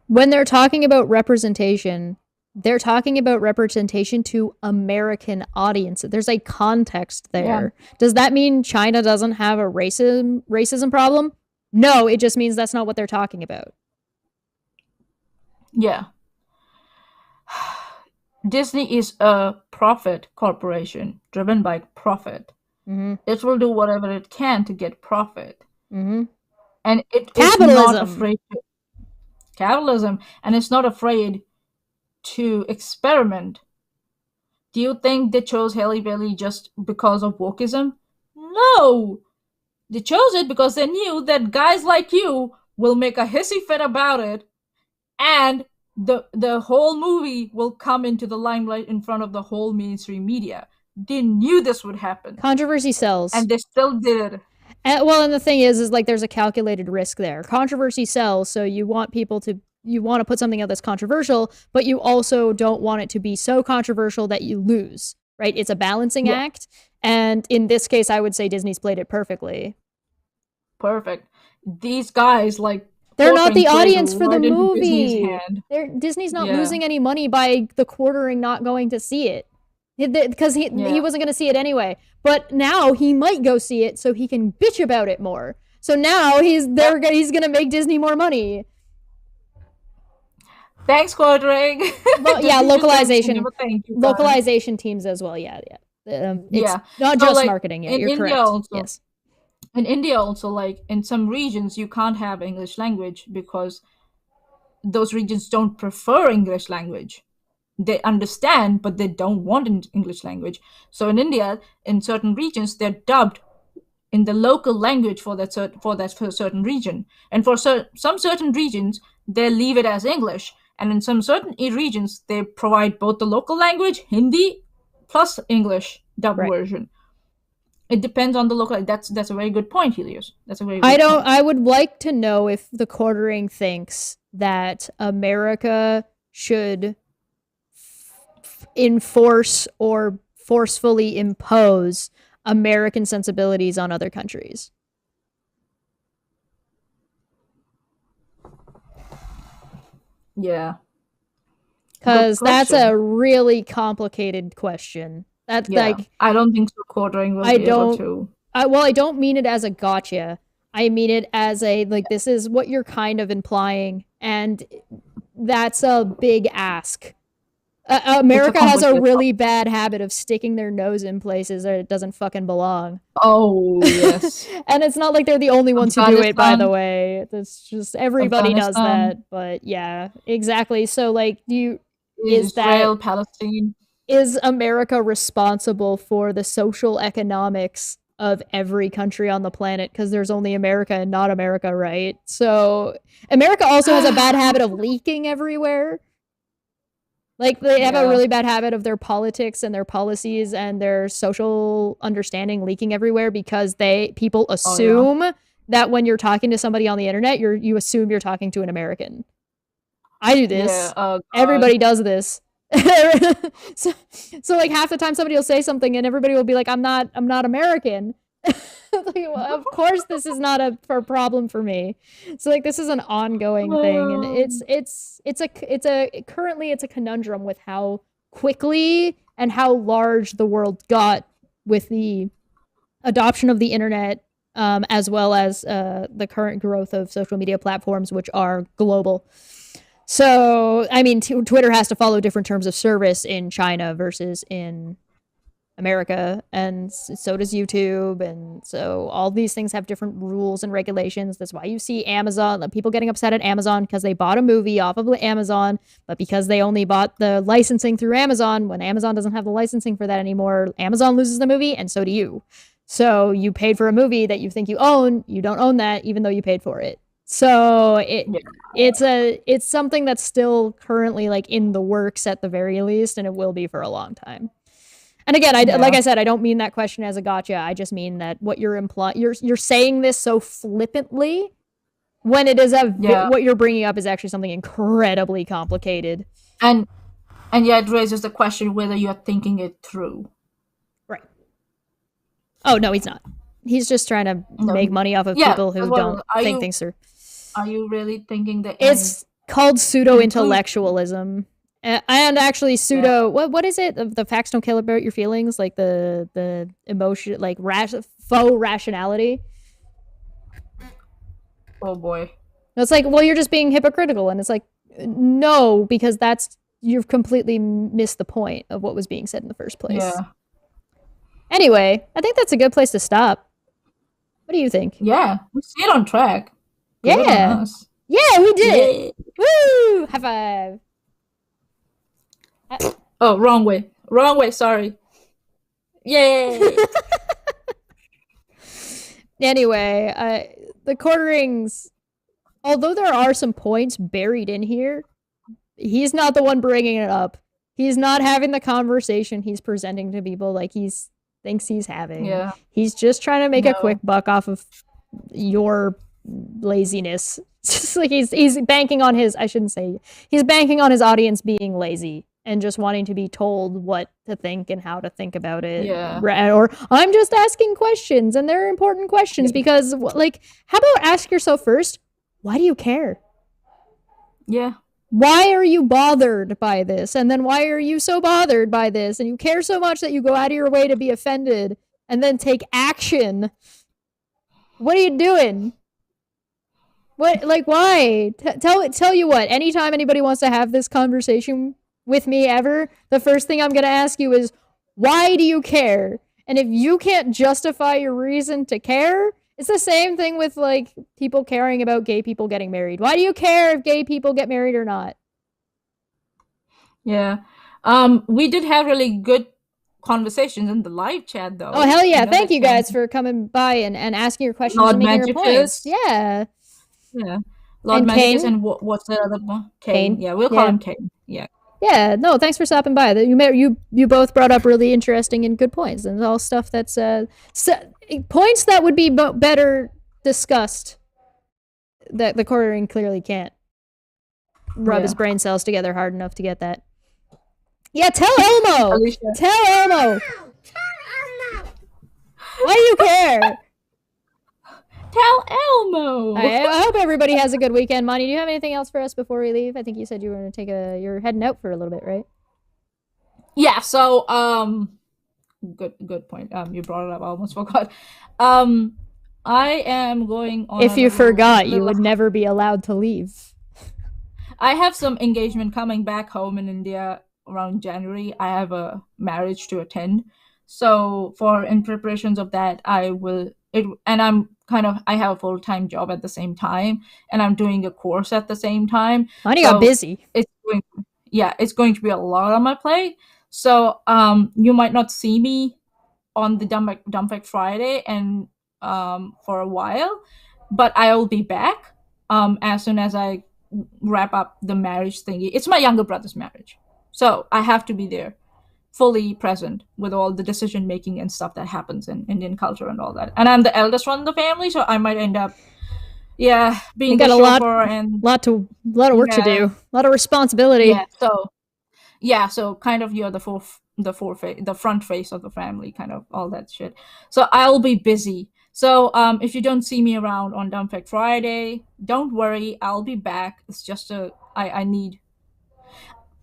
When they're talking about representation, they're talking about representation to American audiences. There's a context there. Yeah. Does that mean China doesn't have a racism problem? No, it just means that's not what they're talking about. Yeah. Disney is a profit corporation driven by profit. Mm-hmm. It will do whatever it can to get profit. Mm-hmm. And it Capitalism. is not afraid to capitalism, and it's not afraid to experiment. Do you think they chose Halle Bailey just because of wokeism? No! They chose it because they knew that guys like you will make a hissy fit about it, and the whole movie will come into the limelight in front of the whole mainstream media. They knew this would happen. Controversy sells. And they still did it. And the thing is like there's a calculated risk there. Controversy sells, so you want to put something out that's controversial, but you also don't want it to be so controversial that you lose, right? It's a balancing act. And in this case, I would say Disney's played it perfectly. Perfect. These guys, like, they're not the audience for the movie. Disney's not losing any money by the Quartering not going to see it. Because he wasn't going to see it anyway. But now he might go see it so he can bitch about it more. So now he's going to make Disney more money. Thanks, Quartering. Well, yeah, localization teams as well. Yeah. It's not just like, marketing. Yeah, you're correct. Also, yes. In India also, like, in some regions, you can't have English language because those regions don't prefer English language. They understand, but they don't want English language. So in India, in certain regions, they're dubbed in the local language for that certain region. And for some certain regions, they leave it as English. And in some certain regions, they provide both the local language, Hindi, plus English dubbed version. It depends on the local. That's a very good point, Helios. That's a very good point. I would like to know if the Quartering thinks that America should enforce or forcefully impose American sensibilities on other countries. Yeah. Because that's a really complicated question. That's like... I don't think so Quartering will be able to. I don't mean it as a gotcha. I mean it as a, like, this is what you're kind of implying. And that's a big ask. America has a complicated really bad habit of sticking their nose in places that it doesn't fucking belong. Oh yes. And it's not like they're the only ones who do it, by the Afghanistan. way. It's just everybody does Afghanistan. that. But yeah, exactly. So like, is Israel, that Palestine. is America responsible for the social economics of every country on the planet? Because there's only America and not America, right? So America also has a bad habit of leaking everywhere. Like they have a Yeah. really bad habit of their politics and their policies and their social understanding leaking everywhere because people assume that when you're talking to somebody on the internet, you assume you're talking to an American. I do this. Yeah. Oh, God. Everybody does this. so like half the time somebody will say something and everybody will be like, I'm not American. Like, well, of course this is not a problem for me. So like this is an ongoing thing, and currently it's a conundrum with how quickly and how large the world got with the adoption of the internet, as well as the current growth of social media platforms, which are global. So, I mean, Twitter has to follow different terms of service in China versus in America, and so does YouTube. And so all these things have different rules and regulations. That's why you see Amazon, people getting upset at Amazon because they bought a movie off of Amazon, but because they only bought the licensing through Amazon, when Amazon doesn't have the licensing for that anymore, Amazon loses the movie, and so do you. So you paid for a movie that you think you own, you don't own that, even though you paid for it. So it's something that's still currently like in the works at the very least, and it will be for a long time. And again, like I said, I don't mean that question as a gotcha. I just mean that what you're saying this so flippantly when it is what you're bringing up is actually something incredibly complicated. And yeah, it raises the question whether you're thinking it through. Right. Oh no, he's not. He's just trying to make money off of people who don't think things through. Are you really thinking that it's called pseudo-intellectualism? And actually pseudo what is it? The facts don't care about your feelings, like the emotion, like faux rationality. Oh boy. It's like, well, you're just being hypocritical, and it's like, no, because you've completely missed the point of what was being said in the first place. Yeah. Anyway, I think that's a good place to stop. What do you think? Yeah, we stayed on track. Yeah. Yeah, we did it. Woo! High five. Oh, wrong way. Wrong way, sorry. Yay! Anyway, the quarterings, although there are some points buried in here, he's not the one bringing it up. He's not having the conversation he's presenting to people like he thinks he's having. Yeah. He's just trying to make a quick buck off of your laziness. Just like he's banking on his audience being lazy and just wanting to be told what to think and how to think about it. Yeah. Or I'm just asking questions, and they're important questions because, like, how about ask yourself first, why do you care? Yeah. Why are you bothered by this? And then why are you so bothered by this? And you care so much that you go out of your way to be offended and then take action. What are you doing? What, like, why? Tell you what, anytime anybody wants to have this conversation with me ever, the first thing I'm going to ask you is, why do you care? And if you can't justify your reason to care, it's the same thing with, like, people caring about gay people getting married. Why do you care if gay people get married or not? Yeah. We did have really good conversations in the live chat, though. Oh, hell yeah. Thank you guys for coming by and asking your questions and making your points. Yeah. Yeah. Lord Magicus and what's that other one? Kane. Yeah, we'll call him Kane. Yeah. Yeah, no, thanks for stopping by. You both brought up really interesting and good points, and all stuff that's points that would be better discussed that the quartering clearly can't rub his brain cells together hard enough to get that. Yeah, tell Elmo! Tell Elmo! Why do you care? Tell Elmo! I hope everybody has a good weekend. Maanyaa, do you have anything else for us before we leave? I think you said you were going to you're heading out for a little bit, right? Yeah, so, good point. You brought it up, I almost forgot. I am going on... If you forgot, you would never be allowed to leave. I have some engagement coming back home in India around January, I have a marriage to attend. So in preparations of that, I have a full-time job at the same time, and I'm doing a course at the same time. Maanyaa So got busy. it's going to be a lot on my plate. So you might not see me on the Fekk Friday and for a while, but I will be back as soon as I wrap up the marriage thingy. It's my younger brother's marriage, so I have to be there, fully present with all the decision making and stuff that happens in Indian culture and all that. And I'm the eldest one in the family, so I might end up, being You got the a lot chauffeur and of work to do, a lot of responsibility. So kind of you're the front face of the family, kind of all that shit. So I'll be busy. So if you don't see me around on Fekk Friday, don't worry, I'll be back. It's just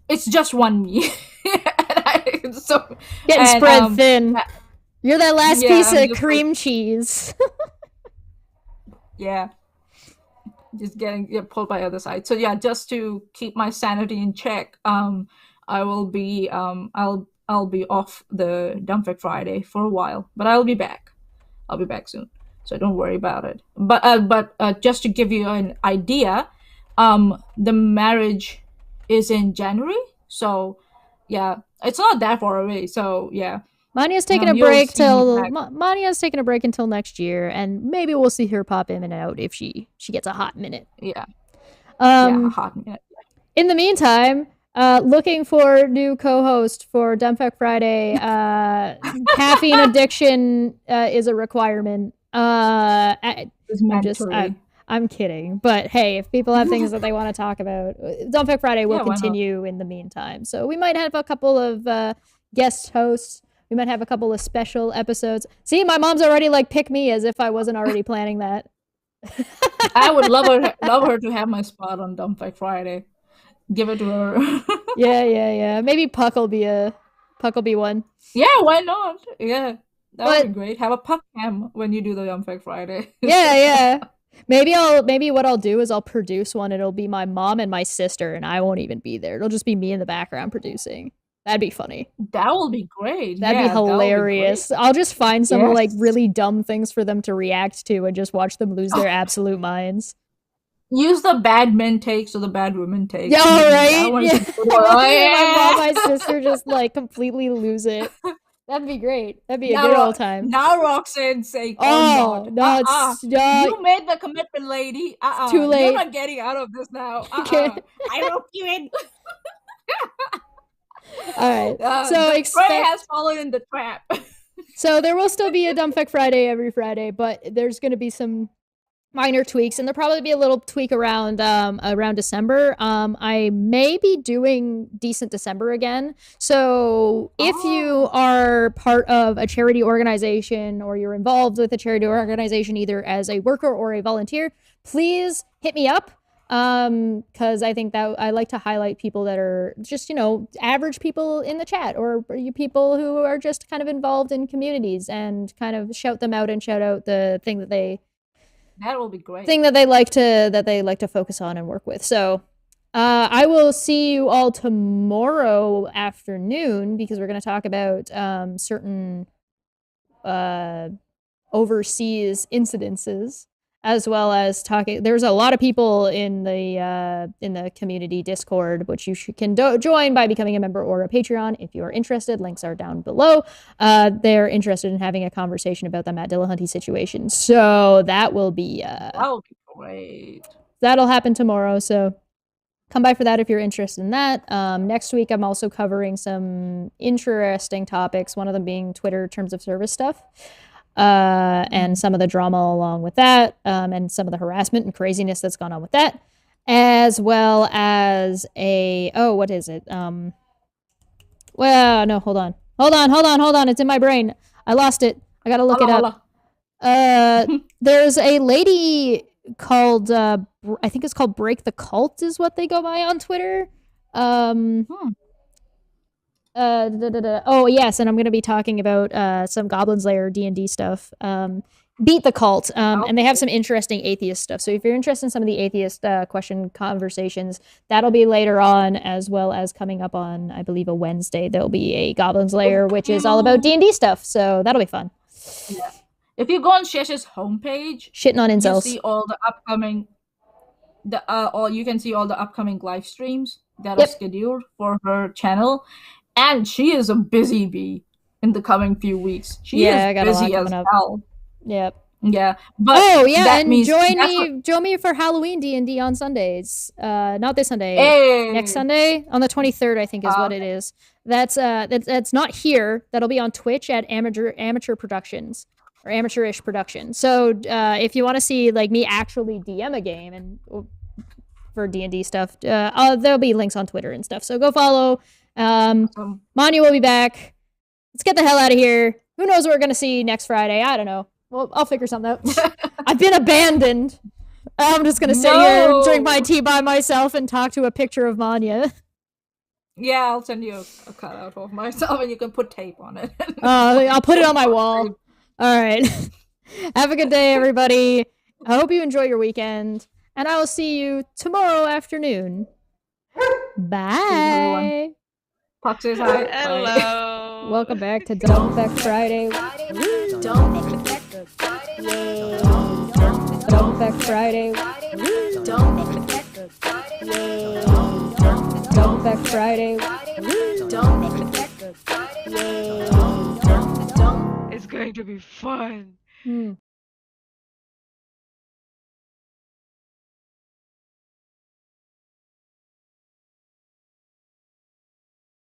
it's just one me. Getting spread thin. yeah. You're that last Yeah, piece I'm of just cream cheese. Yeah. Just getting pulled by other side. So yeah, just to keep my sanity in check, I will be I'll be off the Fekk Friday for a while, but I'll be back. I'll be back soon, so don't worry about it. But just to give you an idea, the marriage is in January, so yeah, it's not that far away. So yeah, Maanya's taking a you'll break see me till back. Maanya's taking a break until next year, and maybe we'll see her pop in and out if she gets a hot minute. Yeah, Um, hot minute. in the meantime, looking for new co-host for Fekk Friday. Caffeine addiction is a requirement. It's mandatory. I'm kidding, but hey, if people have things that they want to talk about, Fekk Friday will Yeah, why not? continue in the meantime. So we might have a couple of guest hosts. We might have a couple of special episodes. See, my mom's already like pick me as if I wasn't already planning that. I would love her to have my spot on Fekk Friday. Give it to her. Yeah. Maybe Puck will be one. Yeah, why not? Yeah, that would be great. Have a puck cam when you do the Fekk Friday. Yeah. Maybe what I'll do is I'll produce one. It'll be my mom and my sister, and I won't even be there. It'll just be me in the background producing. That'd be funny. That will be great. That'd be hilarious. I'll just find some like really dumb things for them to react to and just watch them lose their absolute minds. Use the bad men takes or the bad women takes. Yeah, all right. My mom, my sister just like completely lose it. That'd be great. That'd be a good old time. Now Roxanne say, no, it's you made the commitment, lady. It's too late. You're not getting out of this now. I rope you in. All right. So Prey has fallen in the trap. So there will still be a Fekk Friday every Friday, but there's going to be some minor tweaks, and there'll probably be a little tweak around December. I may be doing Decent December again. So if you are part of a charity organization or you're involved with a charity organization, either as a worker or a volunteer, please hit me up. Because I think that I like to highlight people that are just, average people in the chat, or people who are just kind of involved in communities, and kind of shout them out and shout out the thing that will be great. Thing that they like to focus on and work with. So I will see you all tomorrow afternoon, because we're going to talk about certain overseas incidences, as well as talking. There's a lot of people in the community Discord, which you can join by becoming a member or a Patreon if you are interested. Links are down below. They're interested in having a conversation about the Matt Dillahunty situation, so that will be great. That'll happen tomorrow. So come by for that if you're interested in that. Next week, I'm also covering some interesting topics. One of them being Twitter terms of service stuff. And some of the drama along with that, and some of the harassment and craziness that's gone on with that, as well as what is it? Well, no, hold on. It's in my brain. I lost it. I gotta look it up. There's a lady called, I think it's called Break the Cult is what they go by on Twitter. Oh yes, and I'm gonna be talking about some Goblin Slayer D&D stuff. Beat the Cult, and they have some interesting atheist stuff. So if you're interested in some of the atheist question conversations, that'll be later on, as well as coming up on, I believe, a Wednesday. There'll be a Goblin's Lair, which is all about D&D stuff. So that'll be fun. Yeah. If you go on Shesh's homepage, Shitting on you incels. see all the upcoming, you can see all the upcoming live streams that are scheduled for her channel, and she is a busy bee in the coming few weeks. She is busy as hell. Yep. Yeah. But and join me for Halloween D&D on Sundays. Not this Sunday. Next Sunday on the 23rd, I think is what it is. That's not here. That'll be on Twitch at Amateur Productions or Amateurish Productions. So if you want to see like me actually DM a game and for D&D stuff, there'll be links on Twitter and stuff. So go follow. Maanyaa will be back. Let's get the hell out of here. Who knows what we're gonna see next Friday? I don't know. Well, I'll figure something out. I've been abandoned. I'm just gonna sit here and drink my tea by myself and talk to a picture of Maanyaa. Yeah, I'll send you a cutout of myself and you can put tape on it. I'll put it on my wall. All right. Have a good day, everybody. I hope you enjoy your weekend, and I will see you tomorrow afternoon. Bye. Foxes, hi. Hello. Welcome back to Don't Fekk Friday. Don't Fekk Friday. Don't Fekk Friday. Don't Fekk Friday. It's going to be fun.